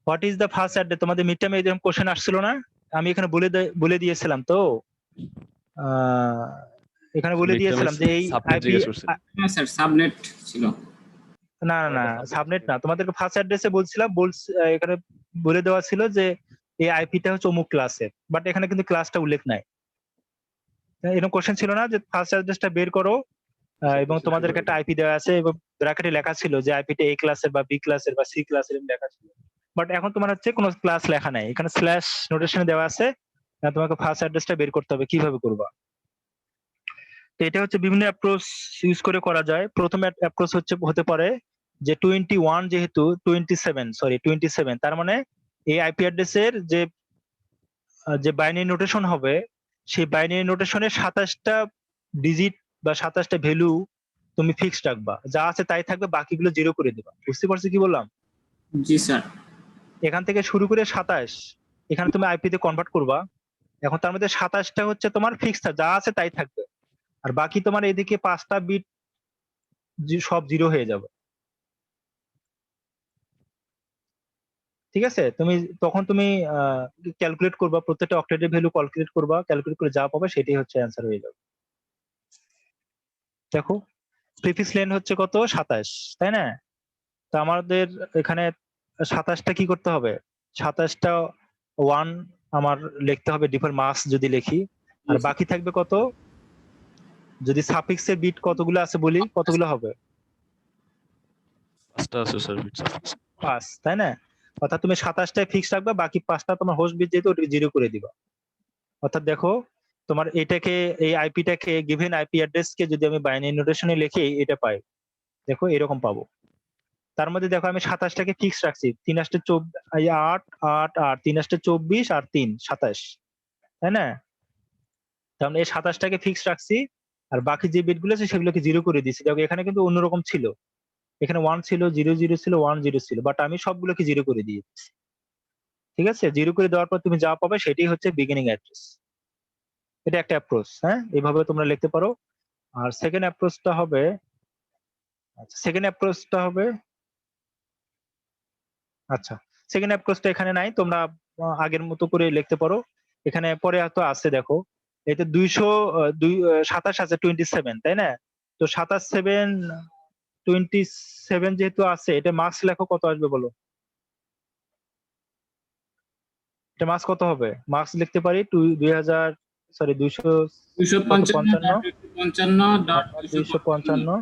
what is the first address, তোমাদের মিড টার্মে এরকম কোশ্চেন আসছিল না? আমি এখানে বলে দিয়েছিলাম তো, এখানে বলে দিয়েছিলাম যে এই সাবনেট আইপি, জিজ্ঞেস করছেন। হ্যাঁ স্যার, সাবনেট ছিল। না না না, সাবনেট না, তোমাদেরকে ফার্স্ট অ্যাড্রেসে বলছিলাম, এখানে বলে দেওয়া ছিল যে এই আইপিটা হচ্ছে অমুক ক্লাসের, বাট এখানে কিন্তু ক্লাসটা উল্লেখ নাই। এরকম কোশ্চেন ছিল না যে ফার্স্ট অ্যাড্রেসটা বের করো, এবং তোমাদেরকে একটা আইপি দেওয়া আছে এবং ব্র্যাকেটে লেখা ছিল যে আইপিটা এ ক্লাসের বা বি ক্লাসের বা সি ক্লাসের লেখা ছিল, বাট এখন তোমার হচ্ছে কোনো ক্লাস লেখা নাই, এখানে স্ল্যাশ নোটেশনে দেওয়া আছে। তোমাকে ফার্স্ট অ্যাড্রেসটা বের করতে হবে, কিভাবে করবা? তো এটা হচ্ছে বিভিন্ন অ্যাপ্রোচ ইউজ করে করা যায়। প্রথম অ্যাপ্রোচ হতে পারে যে 21 যেহেতু 27, তার মানে এই আইপি অ্যাড্রেসের যে বাইনারি নোটেশন হবে, সেই বাইনারি নোটেশনের 27টা ডিজিট বা 27টা ভ্যালু তুমি ফিক্সড রাখবা, যা আছে তাই থাকবে, বাকিগুলো জিরো করে দিবা। বুঝতে পারছো কি বললাম? জি স্যার। এখান থেকে শুরু করে 27 এখানে তুমি আইপি তে কনভার্ট করবা। এখন তার মধ্যে 27টা হচ্ছে তোমার ফিক্সড, যা আছে তাই থাকবে, আর বাকি তোমার এদিকে 5টা বিট সব জিরো হয়ে যাবে। ঠিক আছে, তখন তুমি ক্যালকুলেট করবা, প্রত্যেকটা অক্টেটের ভ্যালু ক্যালকুলেট করবা, ক্যালকুলেট করে যা পাবে সেটাই হচ্ছে অ্যান্সার হয়ে যাবে। দেখো প্রিফিক্স লেন হচ্ছে কত? 27, তাই না? তো আমাদের এখানে 27টা কি করতে হবে? 27টা 1 আমার লিখতে হবে ডিফল্ট মার্কস যদি লিখি, আর বাকি থাকবে কত? যদি সাফিক্সের বিট কতগুলো আছে বলি, কতগুলো হবে? 5টা আছে স্যার বিট সাফিক্স। 5, তাই না? অর্থাৎ তুমি 27টায় ফিক্স রাখবা, বাকি 5টা তোমার হোস্ট বিট যেহেতু ওটাকে জিরো করে দিবা। অর্থাৎ দেখো তোমার এটাকে, এই আইপিটাকে, গিভেন আইপি অ্যাড্রেসকে যদি আমি বাইনারি নোটেশনে লিখি, এটা পাই, দেখো এরকম পাবো। তার মধ্যে দেখো আমি 27টাকে ফিক্স রাখছি, 3 8 8 8 8 3 8 24 আর 3 27, তাই না? তাহলে এই 27টাকে ফিক্স রাখছি, আর বাকি যে বিটগুলো আছে সেগুলোকে জিরো করে দিয়েছি। দেখো এখানে কিন্তু অন্যরকম ছিল, এখানে 1 ছিল, 0 0 ছিল, 1 0 ছিল, বাট আমি সবগুলোকে জিরো করে দিয়েছি। ঠিক আছে, জিরো করে দেওয়ার পর তুমি যা পাবে সেটাই হচ্ছে বিগিনিং অ্যাড্রেস। এটা একটা অ্যাপ্রোচ, হ্যাঁ, এইভাবে তোমরা লিখতে পারো। আর সেকেন্ড অ্যাপ্রোচটা হবে, আচ্ছা সেকেন্ড অ্যাপ্রোচটা এখানে নাই, তোমরা আগের মতো করে লিখতে পারো। এখানে পরে হয়তো আছে, দেখো এতে 27 আছে 27, তাই না? তো 27 যেহেতু আছে, এটা মার্কস লেখো, কত আসবে বলো? এটা মার্কস কত হবে? মার্কস লিখতে পারি 2000 সরি 255 ডট 255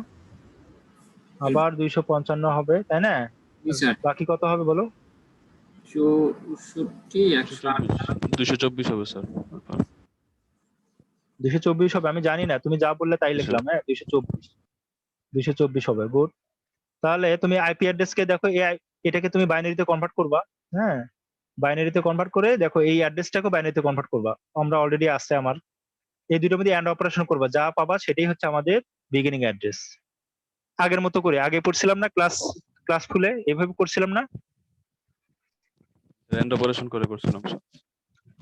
আবার 255 হবে তাই না? জি স্যার বাকি কত হবে বলো? 64 224 হবে স্যার। 224 হবে, আমি জানি না, তুমি যা বললে তাই জি, স্যার। লিখলাম। হ্যাঁ 224 হবে, গুড। তাহলে তুমি আইপি অ্যাড্রেসকে দেখো, এটাকে তুমি বাইনারিতে কনভার্ট করবা। হ্যাঁ, বাইনারিতে কনভার্ট করে দেখো এই অ্যাড্রেসটাকে বাইনারিতে কনভার্ট করবা। আমরা অলরেডি আছে আমার, এই দুটোর মধ্যে এন্ড অপারেশন করবা, যা পাবা সেটাই হচ্ছে আমাদের বিগিনিং অ্যাড্রেস। আগের মতো করে আগে পড়ছিলাম না, ক্লাস খুলে এভাবে করছিলাম না? এন্ড অপারেশন করে করছিলাম স্যার।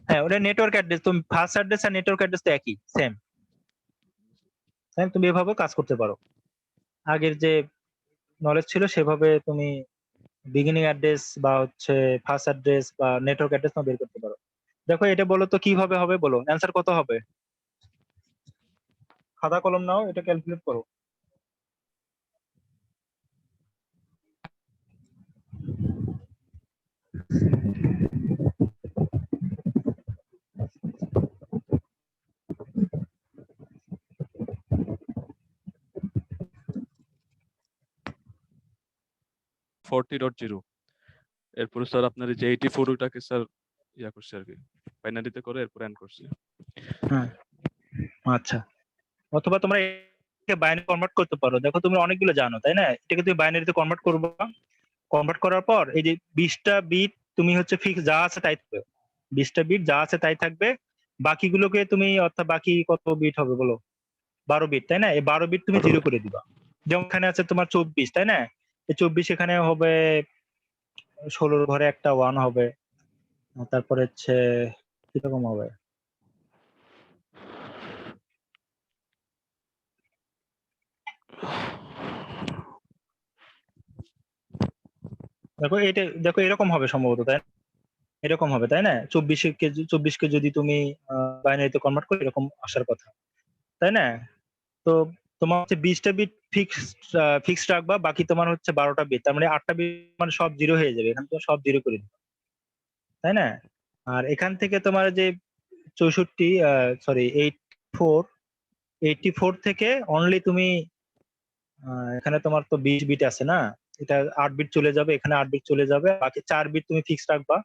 হ্যাঁ, ওটা নেটওয়ার্ক অ্যাড্রেস, তুমি ফার্স্ট অ্যাড্রেস আর নেটওয়ার্ক অ্যাড্রেস তো একই, সেম। তুমি এভাবেও কাজ করতে পারো। আগের যে নলেজ ছিল সেভাবে তুমি বিগিনিং অ্যাড্রেস বা হচ্ছে ফার্স্ট অ্যাড্রেস বা নেটওয়ার্ক অ্যাড্রেস বের করতে পারো। দেখো এটা বলো তো কিভাবে হবে, বলো অ্যান্সার কত হবে? খাতা কলম নাও, এটা ক্যালকুলেট করো। Forty dot zero. এরপরে স্যার আপনার এই যে 84 ওটাকে স্যার ইয়া করছে আর কি, বাইনারিতে করে এরপর এন্ড করছি। হ্যাঁ, আচ্ছা। অথবা তোমরা এটাকে বাইনারি কনভার্ট করতে পারো। দেখো তুমি অনেকগুলো জানো তাই না, এটাকে তুমি বাইনারিতে কনভার্ট করবা। কনভার্ট করার পর এই যে 20টা বিট তুমি হচ্ছে ফিক্স যা আছে তাই থাকবে, 20টা বিট যা আছে তাই থাকবে। বাকিগুলোকে তুমি, অর্থাৎ বাকি কত বিট হবে বলো? 12 বিট তাই না? এই 12 বিট তুমি 0 করে দিবা। যেমন এখানে আছে তোমার 24 তাই না, এই 24 এখানে হবে 16 ঘরে একটা 1 হবে, তারপরে হচ্ছে কিরকম হবে, দেখো এটা, দেখো এরকম হবে সম্ভবত তাই না? এরকম হবে তাই না? 24কে যদি তুমি বাইনারিতে কনভার্ট করো এরকম আসার কথা তাই না? তো তোমার হচ্ছে 20টা বিট ফিক্সড রাখবা, বাকি তোমার হচ্ছে 12টা বিট, তার মানে 8টা বিট মানে সব 0 হয়ে যাবে, এখান থেকে সব 0 করে দিবা তাই না? আর এখান থেকে তোমার যে 84 থেকে অনলি তুমি এখানে তোমার তো 20 বিট আছে না, এটা 8 বিট চলে যাবে, এখানে 8 বিট চলে যাবে, বাকি 4 বিট তুমি ফিক্স রাখবা।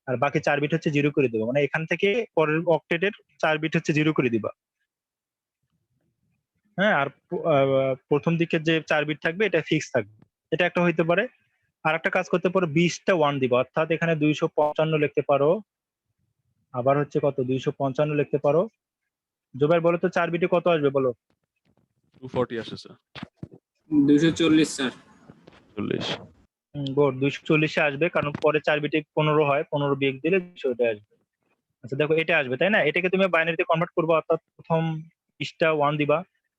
আর বাকি 4 বিট হচ্ছে 0 করে দিবা, মানে এখান থেকে পরের অক্টেটের 4 বিট হচ্ছে 0 করে দিবা। হ্যাঁ, আর প্রথম দিকে যে 4 বিট থাকবে এটা ফিক্স থাকবে, এটা একটা হইতে পারে। আর একটা কাজ করতে পারো, 20টা 1 দিবা, অর্থাৎ এখানে 255 লিখতে পারো, আবার হচ্ছে কত 255 লিখতে পারো। জুবাইর বলো তো 4 বিটে কত আসবে বলো? 240 আসে স্যার। 240 স্যার। 40। গুড, 240 আসবে, কারণ পরে 4 বিটে 15 হয়, 15 বিয়োগ দিলে 200 আসবে। আচ্ছা দেখো এটা আসবে তাই না, এটাকে তুমি বাইনারিতে কনভার্ট করবা, অর্থাৎ প্রথম 20টা 1 দিবা,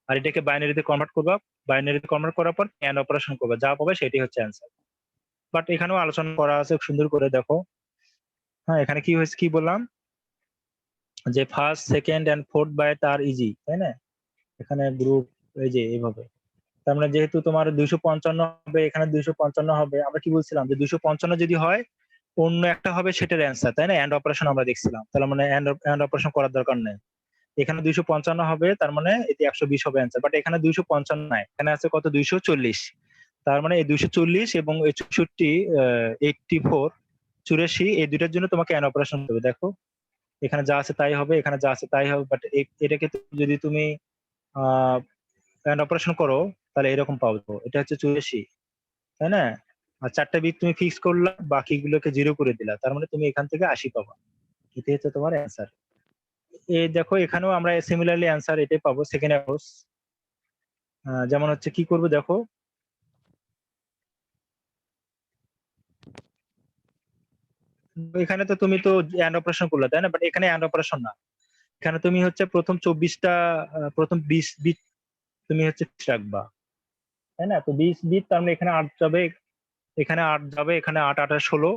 আর এটাকে বাইনারিতে কনভার্ট করবা। বাইনারিতে কনভার্ট করার পর এন্ড অপারেশন করবা, যা পাবে সেটাই হচ্ছে অ্যান্সার। বাট এখানেও আলোচনা করা আছে সুন্দর করে, দেখো। হ্যাঁ, এখানে কি হয়েছে, কি বললাম যে first second and fourth byte are easy তাই না, এখানে গ্রুপ এই যে এইভাবে। তার মানে যেহেতু তোমার 255 হবে, এখানে 255 হবে, আমরা কি বলছিলাম যে 255 যদি হয় অন্য একটা হবে সেটার অ্যান্সার তাই না, এন্ড অপারেশন আমরা দেখছিলাম, তাহলে মানে এন্ড অপারেশন করার দরকার নেই। এখানে 255 হবে, তার মানে এটি 120 হবে অ্যান্সার, বাট এখানে 255 নাই, এখানে আছে কত 240। তার মানে এই 240 এবং এই 64 84 84 এই দুইটার জন্য তোমাকে এন্ড অপারেশন করতে হবে। দেখো এখানে যা আছে তাই হবে, এখানে যা আছে তাই হবে, বাট এটাকে যদি তুমি এন্ড অপারেশন করো তাহলে এরকম পাবো, এটা হচ্ছে 84 তাই না? আর 4টা বিট তুমি ফিক্স করলা, বাকিগুলোকে 0 করে দিলা, তার মানে তুমি এখান থেকে 80 পাবা। এটা হচ্ছে তোমার অ্যান্সার। এই দেখো এখানেও আমরা সিমিলারলি অ্যান্সার এটাই পাবো, সেকেন্ড অ্যাপ্রোচ। যেমন হচ্ছে কি করবে দেখো, এখানে তো তুমি তো এন্ড অপারেশন করলে তাই না, বাট এখানে এন্ড অপারেশন না, এখানে তুমি হচ্ছে প্রথম 24টা প্রথম 20 বিট তুমি হচ্ছে fix রাখবা তাই না? তো 20 বিট, তার মানে এখানে 8 যাবে, এখানে 8 যাবে, এখানে 8 8 16,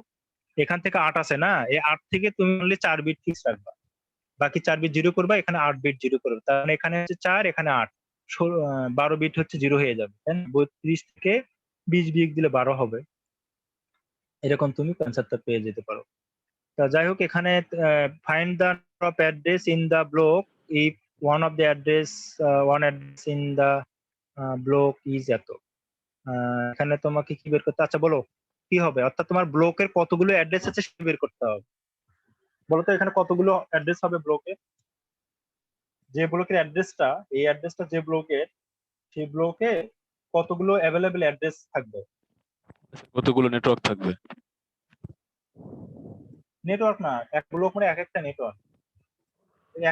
এখান থেকে 8 আছে না, এই 8 থেকে তুমি অনলি 4 বিট ফিক্স রাখবা, বাকি 4 বিট 0 করবা, এখানে 8 বিট 0 করবে, তার মানে এখানে হচ্ছে 4, এখানে 8, 12 বিট হচ্ছে 0 হয়ে যাবে তাই না? 32 থেকে 20 বিয়োগ দিলে 12 হবে, এরকম তুমি অ্যান্সারটা পেয়ে যেতে পারো। তা যাই হোক, এখানে find the of address in the block if one of the address in the block is এত। এখানে তোমাকে কি বের করতে, আচ্ছা বলো কি হবে, অর্থাৎ তোমার ব্লকের কতগুলো অ্যাড্রেস আছে সেটা বের করতে হবে। বলো তো এখানে কতগুলো অ্যাড্রেস হবে ব্লকে, যে ব্লকের অ্যাড্রেসটা, এই অ্যাড্রেসটা যে ব্লকের, সেই ব্লকে কতগুলো অ্যাভেলেবল অ্যাড্রেস থাকবে। কতগুলো নেটওয়ার্ক থাকবে? নেটওয়ার্ক না, এক ব্লক মানে এক একটা নেটওয়ার্ক,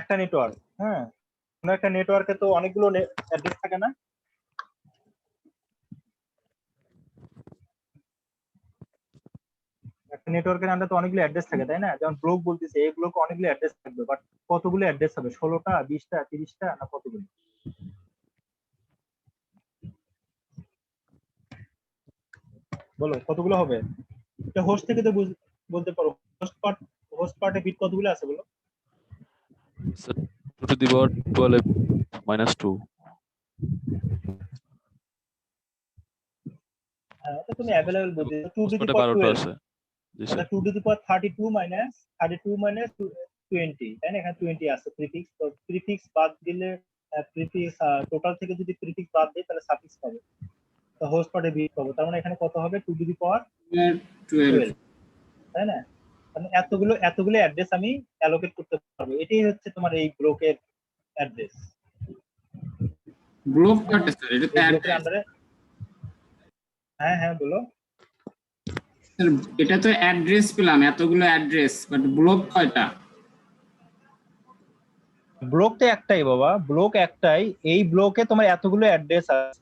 একটা নেটওয়ার্ক। হ্যাঁ, কোনো একটা নেটওয়ার্কে তো অনেকগুলো অ্যাড্রেস থাকে না? একটা নেটওয়ার্কের আন্ডারে তো অনেকগুলো অ্যাড্রেস থাকে, তাই না? যেমন ব্লক বলতেছে, এই ব্লকে অনেকগুলো অ্যাড্রেস থাকবে, বাট কতগুলো অ্যাড্রেস হবে? 16টা, 20টা, 30টা, না কতগুলো? বলো কতগুলো হবে? এটা হোস্ট থেকে তো বলতে পারো। হোস্ট পার্টে বিট কতগুলো আছে বলো? Sir 2 to the power 12 -2। হ্যাঁ, এটা তুমি অ্যাভেলেবল বলতে 2 to the হোস্টপার্টে power 12টা 12, আছে। জি মানে sir. 2 to the power 32 minus 20, তাই না? এখানে 20 আছে প্রিফিক্স, তো প্রিফিক্স বাদ দিলে, প্রিফিক্স টোটাল থেকে যদি প্রিফিক্স বাদ দেই তাহলে সাফিক্স পাবো, তো হোস্ট পার্টে বিট পাবো। তার মানে এখানে কত হবে? 2 to the power 12, তাই না? মানে এতগুলো অ্যাড্রেস আমি অ্যালোকেট করতে পারবো। এটাই হচ্ছে তোমার এই ব্লকের অ্যাড্রেস। ব্লক কয়টা স্যার? এটা তো ব্লকের অ্যাড্রেস। আন্ডারে, হ্যাঁ হ্যাঁ বলো। স্যার এটা তো অ্যাড্রেস পেলাম, এতগুলো অ্যাড্রেস, বাট ব্লক কয়টা? ব্লক তো একটাই বাবা, ব্লক একটাই। এই ব্লকে তোমার এতগুলো অ্যাড্রেস আছে।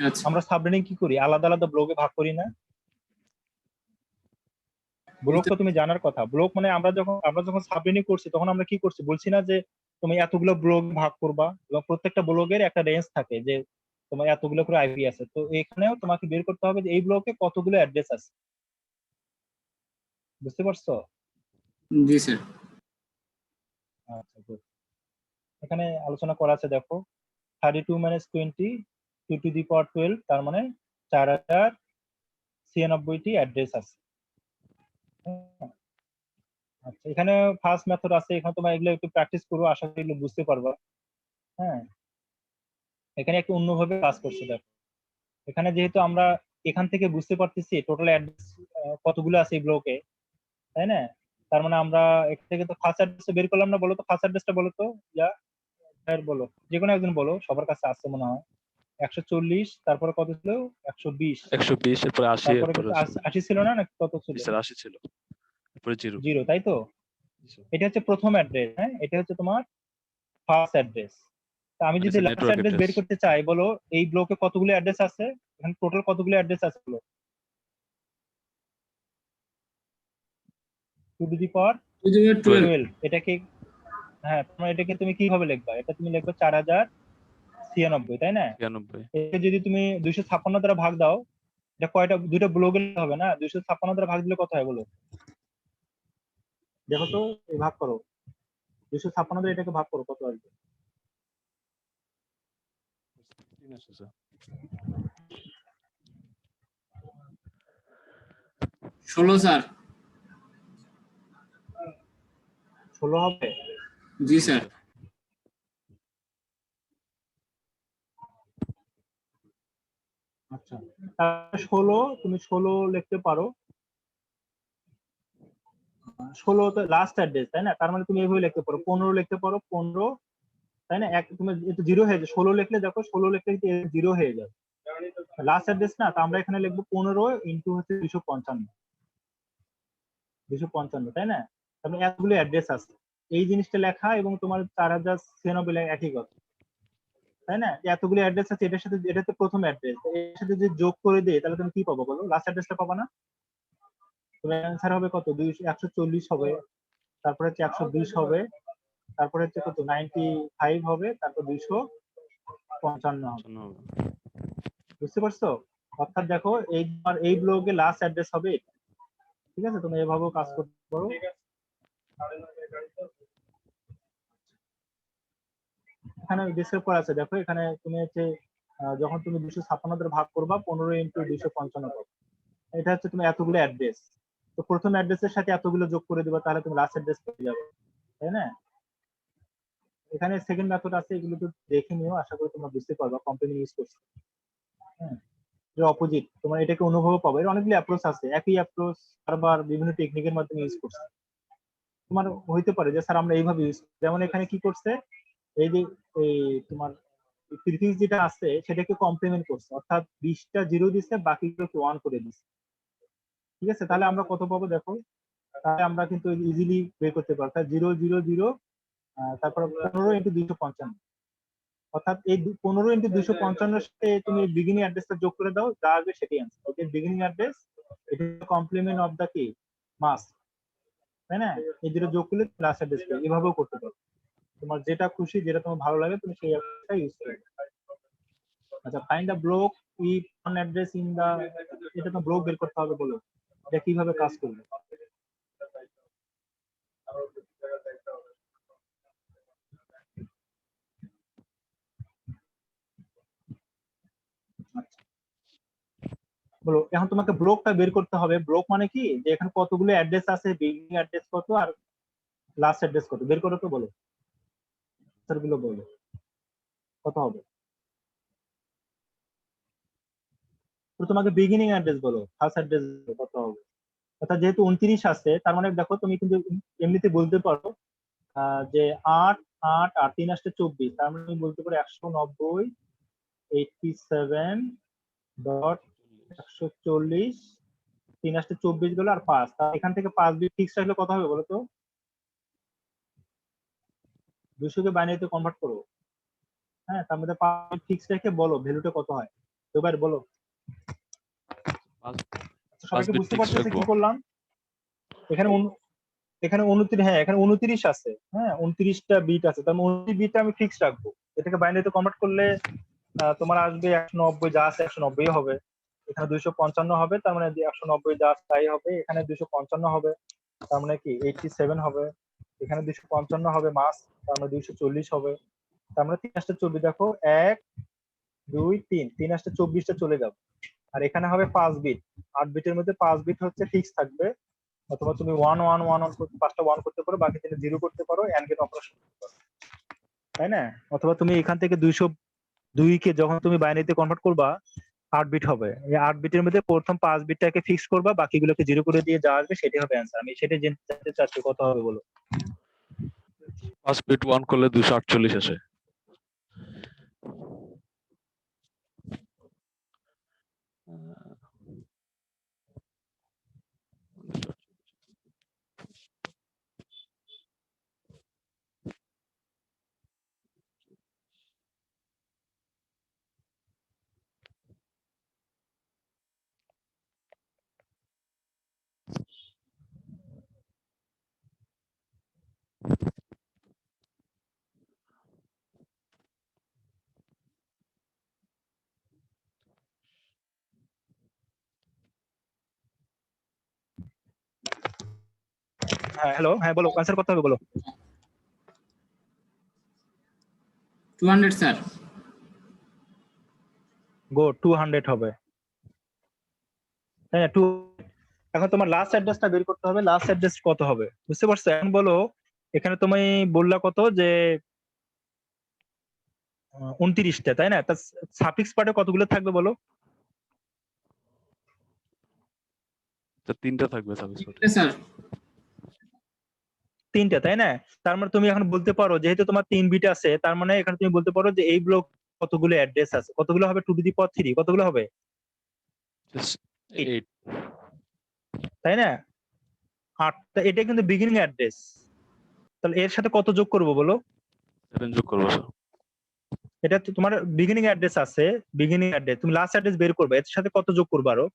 আচ্ছা, আমরা সাবনেটিং কি করি? আলাদা আলাদা ব্লকে ভাগ করি না? ব্লক তো তুমি জানার কথা। ব্লক মানে আমরা যখন সাবনেটিং করছি তখন আমরা কি করছি? বলছি না যে তুমি এতগুলো ব্লক ভাগ করবা, এবং প্রত্যেকটা ব্লকের একটা রেঞ্জ থাকে যে তোমার এতগুলো করে আইপি আছে। তো এখানেও তোমাকে বের করতে হবে যে এই ব্লকে কতগুলো অ্যাড্রেস আছে। বুঝতে পারছো? জি স্যার। আচ্ছা good. এখানে আলোচনা করা আছে দেখো, 32 minus 20 2 to the power 12, তার মানে 4096টি অ্যাড্রেস আছে। আচ্ছা, এখানে ফার্স্ট মেথড আছে, এখানে তোমরা এগুলো একটু প্র্যাকটিস করো, আশা করি এগুলো বুঝতে পারবা। হ্যাঁ, এখানে একটু অন্যভাবে কাজ করছে দেখো। এখানে যেহেতু আমরা এখান থেকে বুঝতে পারতেছি টোটাল অ্যাড্রেস কতগুলো আছে এই ব্লকে, তাই না? তার মানে আমরা এখান থেকে তো ফার্স্ট অ্যাড্রেস বের করলাম না? বলো তো ফার্স্ট অ্যাড্রেসটা বলো তো, যা বলো, যে কোনো একজন বলো, সবার কাছে আছে মনে হয়। 140, তারপরে কত ছিল? 120, 120 এরপরে 80 তারপরে এরপরে 80 ছিল না, নাকি কত ছিল? জি স্যার 80 ছিল। এরপরে 0। 0, তাই তো? এটা হচ্ছে প্রথম অ্যাড্রেস। হ্যাঁ, এটা হচ্ছে তোমার ফার্স্ট অ্যাড্রেস। তা আমি মানে যদি স্যার লাস্ট নেটওয়ার্ক অ্যাড্রেস বের অ্যাড্রেস। করতে চাই, বলো এই ব্লকে কতগুলো অ্যাড্রেস আছে? এখানে টোটাল কতগুলো অ্যাড্রেস আছে বলো? 2 to the power 12। 12, এটাকে, হ্যাঁ তোমার এটাকে তুমি কিভাবে লিখবা? এটা তুমি লিখবে 4096, তাই না? 96। একে যদি তুমি 256 দ্বারা ভাগ দাও, এটা কয়টা, দুইটা ব্লকে হবে না? 256 দ্বারা ভাগ দিলে কত হয় বলো? দেখো তো, এই ভাগ করো, 256 দ্বারা এটাকে ভাগ করো, কত আসবে? 3 আছে স্যার। 16 স্যার। 16 হবে? জি স্যার। আচ্ছা, 16 তুমি 16 লিখতে পারো। 16 তো লাস্ট অ্যাড্রেস, তাই না? তার মানে তুমি এইভাবে লিখতে পারো, 15 লিখতে পারো, 15, তাই না? এক তুমি এটা 0 হয়ে যায়, 16 লিখলে দেখো, 16 লিখলে কিন্তু 0 হয়ে যাবে, লাস্ট অ্যাড্রেস না। তো আমরা এখানে লিখবো 15 ইন্টু হচ্ছে 255, তাই না? তার মানে এতগুলো অ্যাড্রেস আছে, এই জিনিসটা লেখা এবং তোমার 4096 একই কথা, তাই না? যে এতগুলো অ্যাড্রেস আছে, এটার সাথে, এটা তো প্রথম অ্যাড্রেস, এর সাথে যদি যোগ করে দেই তাহলে তুমি কি পাবো বলো? লাস্ট অ্যাড্রেসটা পাবা না? তোমার অ্যান্সার হবে কত? 140 হবে, তারপরে হচ্ছে 120 হবে, তারপরে হচ্ছে কত? 95 হবে, তারপর 255 হবে। বুঝতে পারছো? অর্থাৎ দেখো, এই ব্লকে লাস্ট অ্যাড্রেস হবে এটা। ঠিক আছে, তুমি এভাবেও কাজ করতে পারো। এখানে ডিসক্রাইব করা আছে দেখো, এখানে তুমি হচ্ছে যখন তুমি 256 দ্বারা ভাগ করবা, 15 ইন্টু 255 পাবে। এটা হচ্ছে তুমি এতগুলো অ্যাড্রেস, তো প্রথম অ্যাড্রেসের সাথে এতগুলো যোগ করে দিবা, তাহলে তুমি লাস্ট অ্যাড্রেস পেয়ে যাবে। তাই না? এখানে সেকেন্ড মেথড আছে, এগুলো তো দেখে নিও, আশা করি তোমরা বুঝতে পারবা কমপ্লেন ইউজ করছো। হ্যাঁ, এর অপোজিট তোমরা এটাকে অনুভব পাবে। এর অনেকগুলো অ্যাপ্রোচ আছে, একই অ্যাপ্রোচ বারবার বিভিন্ন টেকনিকের মাধ্যমে ইউজ করছে। তোমার হইতে পারে যে স্যার আমরা এইভাবে ইউজ, যেমন এখানে কি করছে, এই যে এই তোমার প্রিফিক্স যেটা আছে সেটাকে কমপ্লিমেন্ট করছে, অর্থাৎ 20টা জিরো দিচ্ছে, বাকিগুলোকে 1 করে দিচ্ছে। ঠিক আছে, তাহলে আমরা কত পাবো দেখো, তাহলে আমরা কিন্তু ইজিলি বের করতে পারবো 0 0 0 তারপর 15 ইন্টু 255, অর্থাৎ এই 15 ইন্টু 255 এর সাথে তুমি বিগিনিং অ্যাড্রেসটা যোগ করে দাও, যা আসবে সেটাই আনসার। ওকে, বিগিনিং অ্যাড্রেস এটা কমপ্লিমেন্ট অফ দা কি মাস, তাই না? এই দুটো যোগ করলে ক্লাস অ্যাড্রেস পাবে। এভাবেও করতে পারো, তোমার যেটা খুশি, যেটা তোমার ভালো লাগে তুমি সেই অ্যাড্রেসটা ইউজ করবে। আচ্ছা, find the block with on address in the, এটা তো ব্লক বের করতে হবে, বলো এটা কিভাবে কাজ করবে? বলো, এখন তোমাকে ব্লকটা বের করতে হবে। ব্লক মানে কি, যে এখানে কতগুলো অ্যাড্রেস আছে, বিগিনিং অ্যাড্রেস কত আর লাস্ট অ্যাড্রেস কত, বের করো তো, বলো গুলো বলো কত হবে। তো তোমাকে বিগিনিং অ্যাড্রেস বলো, ফার্স্ট অ্যাড্রেস কত হবে। অর্থাৎ যেহেতু 29 আছে, তার মানে দেখো তুমি কিন্তু এমনিতে বলতে পারো যে 8 8 আর 3 আসছে 24, তার মানে তুমি বলতে পারো 190 87.140, 3 আসছে 24 গেল আর 5, তা এখান থেকে 5 বিট ফিক্স রাখলে কত হবে বলো তো? 200 কে বাইনারিতে কনভার্ট করো। হ্যাঁ, তার মধ্যে 5 বিট ফিক্স রেখে বলো ভ্যালুটা কত হয়। এবার বলো, সবাইকে বুঝতে পারতেছে কি করলাম? এখানে এখানে 29, হ্যাঁ এখানে 29 আছে, হ্যাঁ 29টা বিট আছে, তার মানে 29 বিটটা আমি ফিক্স রাখবো। এটাকে বাইনারিতে কনভার্ট করলে তোমার আসবে 190, যা আছে 190 হবে। এখানে 255 হবে, তার মানে 190 যা আছে তাই হবে। এখানে 255 হবে, তার মানে কি 87 হবে। এখানে 255 হবে মাস, তার মানে 240 হবে। তার মানে 3 আসতে 24, দেখো 1 2 3, 3 আসতে 24টা চলে যাবে। আর এখানে হবে 5 বিট, 8 বিটের মধ্যে 5 বিট হচ্ছে ফিক্স থাকবে। অথবা তুমি 1 1 1 1 করতে, 5টা 1 করতে পারো, বাকি 3 0 করতে পারো, এন্ড গেট অপারেশন করতে পারো, তাই না? অথবা তুমি এখান থেকে 202 কে যখন তুমি বাইনারিতে কনভার্ট করবা 8 বিট হবে, এই 8 বিটের মধ্যে প্রথম 5 বিটটাকে ফিক্স করবা, বাকিগুলোকে 0 করে দিয়ে যা আসবে সেটাই হবে অ্যানসার। আমি সেটা জানতে চাচ্ছি কত হবে বলো। 5 বিট 1 করলে 248 আসে। হ্যাঁ হ্যালো, হ্যাঁ বলো অ্যানসার কত হবে বলো। 200 স্যার। গো 200 হবে, তাই না? 2। এখন তোমার লাস্ট অ্যাড্রেসটা বের করতে হবে, লাস্ট অ্যাড্রেস কত হবে, বুঝতে পারছো? এখন বলো, এখানে তুমি বললা কত যে 29টা, তাই না? তা সাফিক্স পার্টে কতগুলো থাকবে বলো। তো 3টা থাকবে সার্ভিস কোড। স্যার 3টা, তাই না? তার মানে তুমি এখন বলতে পারো, যেহেতু তোমার 3 বিট আছে, তার মানে এখানে তুমি বলতে পারো যে এই ব্লক কতগুলো অ্যাড্রেস আছে, কতগুলো হবে, 2 টু দি পাওয়ার 3, কতগুলো হবে, 8 তাই না? 8টা, এটা কিন্তু বিগিনিং অ্যাড্রেস। তাহলে এর সাথে কত যোগ করবো বলো। 7 যোগ করব স্যার। এটা তো তোমার বিগিনিং অ্যাড্রেস আছে, বিগিনিং অ্যাড্রেস, তুমি লাস্ট অ্যাড্রেস বের করবে, এর সাথে কত যোগ করবে আরো।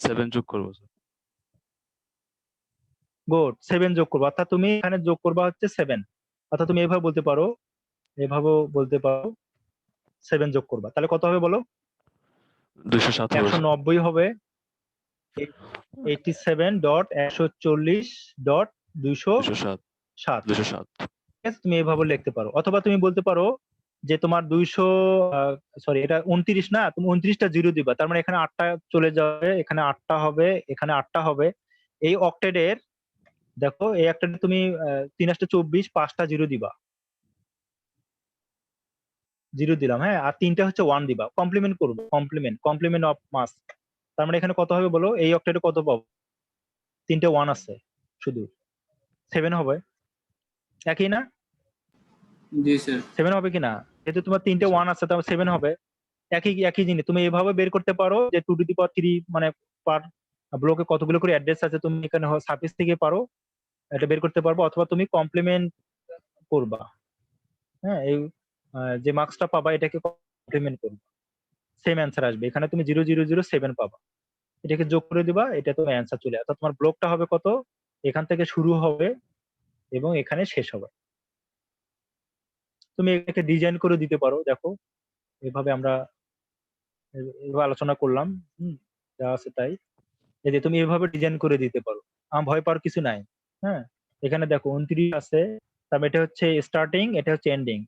7 যোগ করব স্যার। গুড, 7 যোগ করবে, অর্থাৎ তুমি এখানে যোগ করবা হচ্ছে 7। অর্থাৎ তুমি এভাবে বলতে পারো, এভাবেও বলতে পারো 7 যোগ করবা, তাহলে কত হবে বলো। 207 হবে স্যার। 190 হবে, 87.140.207। 207 ঠিক আছে, তুমি এভাবে লিখতে পারো। অথবা তুমি বলতে পারো যে তোমার 200, সরি এটা 29 না, তুমি 29টা জিরো দিবা, তার মানে এখানে 8টা চলে যাবে, এখানে 8টা হবে, এখানে 8টা হবে। এই অক্টেডের দেখো এই একটা তুমি 3 * 24 5টা 0 দিবা, 0 দিলাম, হ্যাঁ, আর 3টা হচ্ছে 1 দিবা, কমপ্লিমেন্ট করবো, কমপ্লিমেন্ট অফ মাস্ক। তার মানে এখানে কত হবে বলো, এই অক্টেটে কত পাবো? 3টে 1 আছে শুধু, 7 হবে, একই না? জি স্যার 7 হবে কিনা? যেহেতু তোমার 3টে 1 আছে তাহলে 7 হবে। একই জিনিস তুমি এভাবে বের করতে পারো যে 2^3 মানে পার ব্লকে কতগুলো করে অ্যাড্রেস আছে, তুমি এখানে সার্ভিস থেকে পারো এটা বের করতে পারবো, অথবা তুমি কমপ্লিমেন্ট করবা, হ্যাঁ, এই যে মার্কসটা পাবা এটাকে কমপ্লিমেন্ট করবা, সেম অ্যান্সার আসবে। এখানে তুমি 0.007 পাবা, এটাকে যোগ করে দিবা, এটা তোমার অ্যান্সার চলে আসবে। তোমার ব্লকটা হবে কত, এখান থেকে শুরু হবে এবং এখানে শেষ হবে। তুমি এটাকে ডিজাইন করে দিতে পারো, দেখো এভাবে আমরা এভাবে আলোচনা করলাম, যা আছে তাই। এই যে তুমি এভাবে ডিজাইন করে দিতে পারো, আমার ভয় পাওয়ার কিছু নাই। হ্যাঁ, এখানে দেখো 29 আছে, তারপর এটা হচ্ছে স্টার্টিং, এটা হচ্ছে এন্ডিং,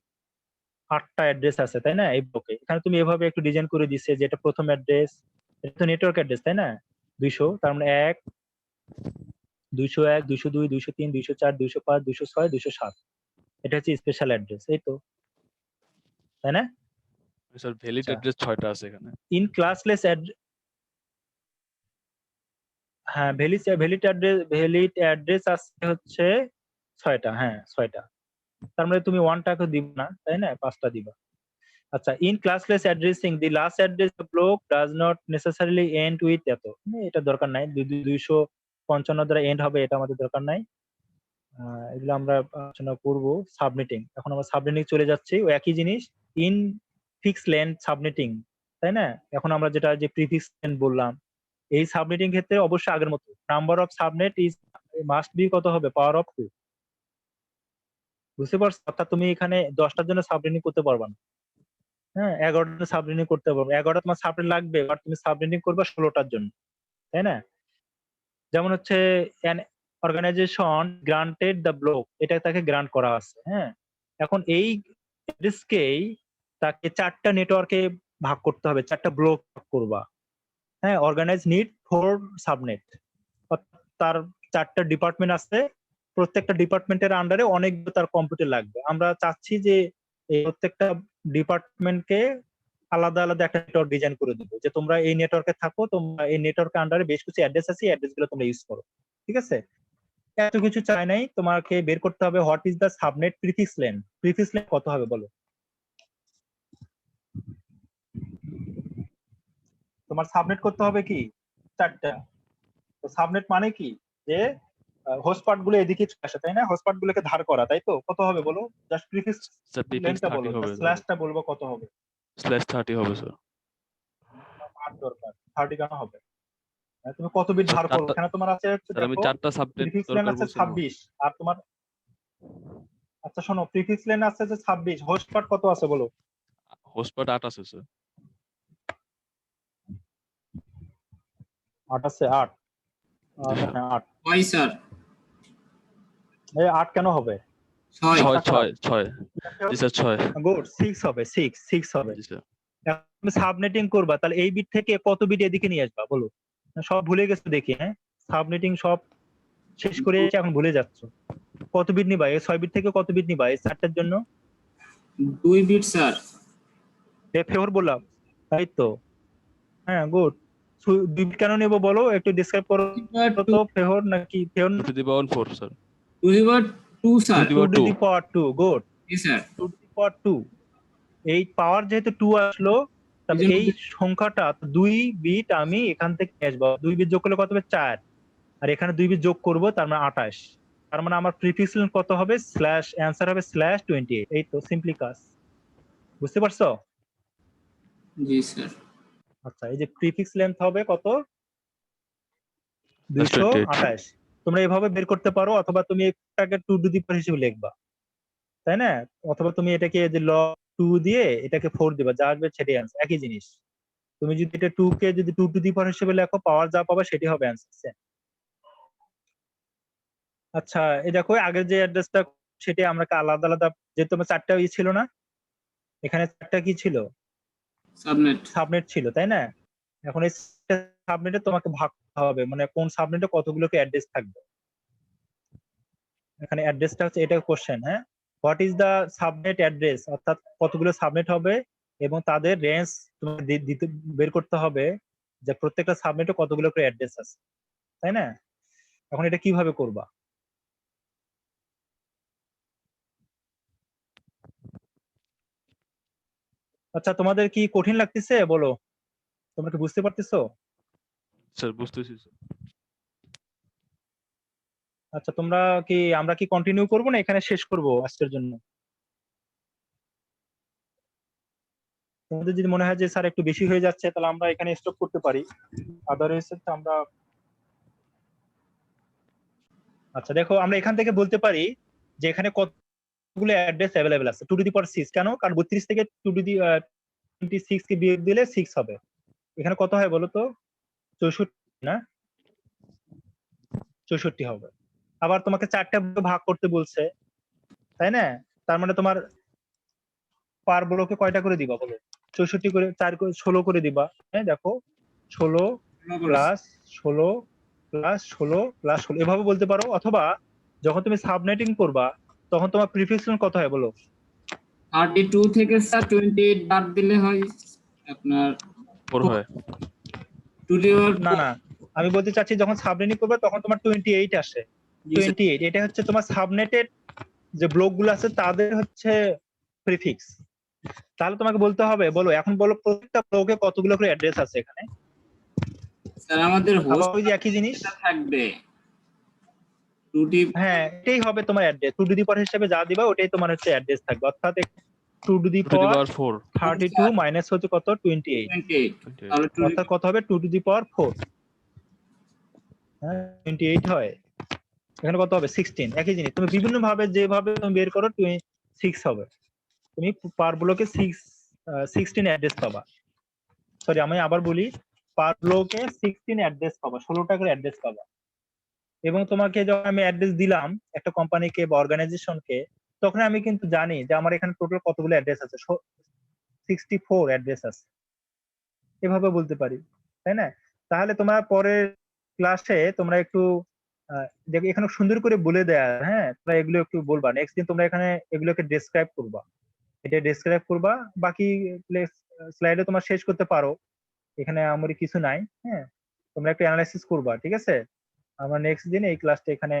8টা অ্যাড্রেস আছে তাই না এই ব্লকে। এখানে তুমি এভাবে একটু ডিজাইন করে দিচ্ছে যে এটা প্রথম অ্যাড্রেস, এটা তো নেটওয়ার্ক অ্যাড্রেস তাই না, 200, তার মানে 1, 201, 202, 203, 204, 205, 206, 207, এটা হচ্ছে স্পেশাল অ্যাড্রেস, এই তো, তাই না? স্যার ভ্যালিড আচ্ছা, অ্যাড্রেস 6টা আছে এখানে। ইন ক্লাসলেস হ্যাঁ, ভ্যালিড অ্যাড্রেস আছে হচ্ছে 6টা, হ্যাঁ 6টা। তার মানে তুমি 1টাকে দিবা না তাই না, 5টা দিবা। আচ্ছা, in classless addressing the last address of block does not necessarily end with এত, এটা দরকার নাই, 255 দ্বারা এন্ড হবে, এটা আমাদের দরকার নাই। এগুলো আমরা আলোচনা করব সাবমিটিং। এখন আমরা সাবমিটিং চলে যাচ্ছি, ওই একই জিনিস, ইন ফিক্স লেন্থ সাবমিটিং, তাই না? এখন আমরা যেটা যে প্রিফিক্স লেন্থ বললাম, এই সাবমিটিং ক্ষেত্রে অবশ্যই আগের মতো number of subnet is must be কত হবে, পাওয়ার অফ 2, বুঝতে পারছো? অর্থাৎ তুমি এখানে 10টার জন্য সাবমিটিং করতে পারবা না, হ্যাঁ 11টা সাবমিটিং করতে পারবে, 11টা তোমার সাবমিট লাগবে, বাট তুমি সাবমিটিং করবে 16টার জন্য, তাই না? যেমন হচ্ছে an organization granted the block, এটা তাকে গ্রান্ট করা আছে, হ্যাঁ। এখন এই অ্যাড্রেসকেই তাকে 4টা নেটওয়ার্কে ভাগ করতে হবে, 4টা ব্লক করবা, হ্যাঁ। অর্গানাইজ নিড 4 সাবনেট, তার 4টা ডিপার্টমেন্ট আছে, প্রত্যেকটা ডিপার্টমেন্টের আন্ডারে অনেকগুলো তার কম্পিউটার লাগবে। আমরা চাচ্ছি যে এই প্রত্যেকটা ডিপার্টমেন্টকে আলাদা আলাদা একটা নেটওয়ার্ক ডিজাইন করে দেবো, যে তোমরা এই নেটওয়ার্কে থাকো, তোমরা এই নেটওয়ার্কের আন্ডারে বেশ কিছু অ্যাড্রেস আছে, অ্যাড্রেস গুলো তোমরা ইউজ করো, ঠিক আছে? এত কিছু চাই নাই, তোমাকে বের করতে হবে what is the subnet prefix lane. Prefix lane কত হবে বলো, তোমার সাবনেট করতে হবে কি 4টা। তো সাবনেট মানে কি, যে হোস্ট পার্ট গুলো এদিকে চলে আসে তাই না, হোস্ট পার্ট গুলোকে ধার করা, তাই তো? কত হবে বলো, জাস্ট প্রিফিক্স স্যার প্রিফিক্স লেনটা 30 বলো, হবে, স্ল্যাশটা বলবো কত হবে? /30 হবে স্যার। 8 দরকার, 30 কেন হবে? তুমি কত বিট স্যার ধার করো, 4টা, এখানে তোমার আছে হচ্ছে স্যার আমি দেখো 4টা সাবনেট প্রিফিক্স লেন দরকার আছে বলছিলাম। 26, আর তোমার, আচ্ছা শোনো, প্রিফিক্স লেন আছে যে 26, হোস্ট পার্ট কত আছে বলো? হোস্ট পার্ট 8 আছে স্যার। 8 আছে, 8, জি স্যার। হ্যাঁ 8, ওই স্যার এই 8 কেন হবে? 6 6 জি স্যার 6 গুড, 6 হবে, 6 হবে। জি স্যার। এখন তুমি সাবনেটিং করবা, তাহলে এই বিট থেকে কত বিট এদিকে নিয়ে আসবা বলো? সব ভুলে গেছো দেখি, হ্যাঁ সাবনেটিং সব শেষ করে এসে এখন ভুলে যাচ্ছ। কত বিট নিবা, এই 6 বিট থেকে কত বিট নিবা এই 4টার জন্য? 2 বিট স্যার। ফেভার বললাম, তাই তো, হ্যাঁ গুড। 2 বিট কেন নেবো বলো, একটু ডিসক্রাইব করো তো, ফেভার নাকি favour? 2 to the power 4 sir. 2 sir. 2 to the power 2 to the power 2, good, ji sir. 2 to the power 2। এই পাওয়ার যেহেতু 2 আসলো, তবে এইজন্য এই সংখ্যাটা 2 বিট আমি এখান থেকে নিয়ে আসবো, 2 বিট যোগ করলে কত হবে 4, আর এখানে 2 বিট যোগ করবো, তার মানে 28। তার মানে আমার প্রিফিক্স লেন কত হবে, স্ল্যাশ, অ্যান্সার হবে /28। এই তো সিম্পলি কাজ, বুঝতে পারছো? জি স্যার। আচ্ছা, এই যে প্রিফিক্স লেন্থ হবে কত, 28 228। তোমরা এভাবে বের করতে পারো, অথবা তুমি এটাকে 2 টু দি পাওয়ার হিসেবে লিখবা, তাই না? অথবা তুমি এটাকে যে log 2 দিয়ে এটাকে 4 দিবা, যা আসবে সেটাই অ্যান্সার, একই জিনিস। তুমি যদি এটা 2 কে যদি 2 টু দি পাওয়ার হিসেবে লেখো, পাওয়ার যা পাবে সেটাই হবে অ্যান্সার। আচ্ছা, এই দেখো আগের যে অ্যাড্রেসটা, সেটাই আমরা আলাদা আলাদা, যেহেতু তোমার 4টা ছিল না, এখানে 4টা কি ছিল, সাবনেট ছিল, তাই না? এখন এই সাবনেটে তোমাকে ভাগ করতে হবে, মানে কোন সাবনেটে কতগুলোকে অ্যাড্রেস থাকবে। এখানে অ্যাড্রেসটা হচ্ছে এটা কোশ্চেন, হ্যাঁ, what is the subnet address, অর্থাৎ কতগুলো সাবনেট হবে এবং তাদের রেঞ্জ তোমাকে দিতে বের করতে হবে যে প্রত্যেকটা সাবনেটে কতগুলো করে অ্যাড্রেস আছে, তাই না? এখন এটা কিভাবে করবা? আচ্ছা, তোমাদের কি কঠিন লাগতেছে বলো? তোমরা কি বুঝতে পারতেছো? স্যার বুঝতেছি স্যার। আচ্ছা, আমরা কি কন্টিনিউ করবো না এখানে শেষ করব আজকের জন্য? তোমাদের যদি মনে হয় যে স্যার একটু বেশি হয়ে যাচ্ছে তাহলে আমরা এখানে স্টপ করতে পারি, আদারওয়াইজ আমরা আচ্ছা দেখো, আমরা এখান থেকে বলতে পারি যে এখানে কতগুলো অ্যাড্রেস অ্যাভেলেবেল আছে 2^6। কেন? কারণ 32 থেকে 2^26 কে বিয়োগ দিলে 6 হবে। এখানে কত হয় বলো তো? 64 না? 64 হবে। আবার তোমাকে 4টা ভাগ করতে বলছে, তাই না? তার মানে তোমার পার ব্লকে কয়টা করে দিবা বলো? 64 করে 4 করে 16 করে দিবা। হ্যাঁ দেখো, 16 প্লাস 16 প্লাস 16 প্লাস 16 এভাবে বলতে পারো। অথবা যখন তুমি সাবনেটিং করবা তখন তোমার প্রিফিক্স কত হয় বলো? 32 থেকে স্যার 28 বাদ দিলে হয় আপনার 4 হয়। 2 to the না না, আমি বলতে চাচ্ছি যখন সাবনেটিং করবে তখন তোমার 28 আসে। 28 এটা হচ্ছে তোমার সাবনেটেড যে ব্লক গুলো আছে তাদের হচ্ছে প্রিফিক্স। তাহলে তোমাকে বলতে হবে, বলো এখন বলো প্রত্যেকটা ব্লকে কতগুলো করে অ্যাড্রেস আছে এখানে? স্যার আমাদের আবার হোস্ট ওই যে একই জিনিস, থাকবে 2 হ্যাঁ এটাই হবে তোমার অ্যাড্রেস। 2 টু দি পাওয়ার হিসেবে যা দিবা ওটাই তোমার হচ্ছে অ্যাড্রেস থাকবে। অর্থাৎ 2 to the 2 to the power power 4 32 minus হচ্ছে কত? 28। 28 তাহলে 2 অর্থাৎ কত হবে? 2 টু দি পাওয়ার 4, হ্যাঁ 28 হয়। এখানে কত হবে? 16। একই জিনিস, তুমি বিভিন্ন ভাবে যেভাবে তুমি বের করো 6 হবে। তুমি পার ব্লকে 16 অ্যাড্রেস পাবা। সরি, আমি আবার বলি, পার ব্লকে 16 অ্যাড্রেস পাবা, 16টা করে অ্যাড্রেস পাবা। এবং তোমাকে যখন আমি অ্যাড্রেস দিলাম একটা কোম্পানিকে বা অর্গানাইজেশনকে, তখন আমি কিন্তু জানি যে আমার এখানে টোটাল কতগুলো অ্যাড্রেস আছে। 64 অ্যাড্রেস আছে, এভাবে বলতে পারি, তাই না? তাহলে তোমার পরের ক্লাসে তোমরা একটু দেখো এখানে সুন্দর করে বলে দেয়া, হ্যাঁ তোমরা এগুলো একটু বলবা। নেক্সট দিন তোমরা এখানে এগুলোকে ডেসক্রাইব করবা, এটা ডেসক্রাইব করবা। বাকি স্লাইডে তোমার শেষ করতে পারো, এখানে আমার কিছু নাই। হ্যাঁ, তোমরা একটু অ্যানালাইসিস করবা, ঠিক আছে? আমরা নেক্সট দিন এই ক্লাসটা এখানে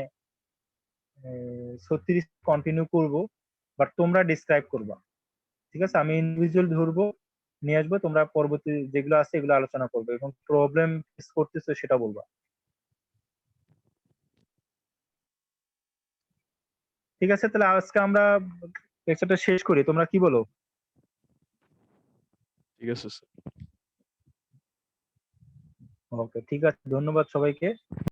36 কন্টিনিউ করব, বাট তোমরা ডিসক্রাইব করবা, ঠিক আছে? আমি ইন্ডিভিজুয়াল ধরবো, নিয়ে আসবো, তোমরা পরবর্তী যেগুলো আছে এগুলো আলোচনা করবে এবং প্রবলেম ফেস করতেছো সেটা বলবা, ঠিক আছে? তাহলে আজকে আমরা লেকচারটা শেষ করি, তোমরা কি বলো? ঠিক আছে স্যার। ওকে, ঠিক আছে, ধন্যবাদ সবাইকে।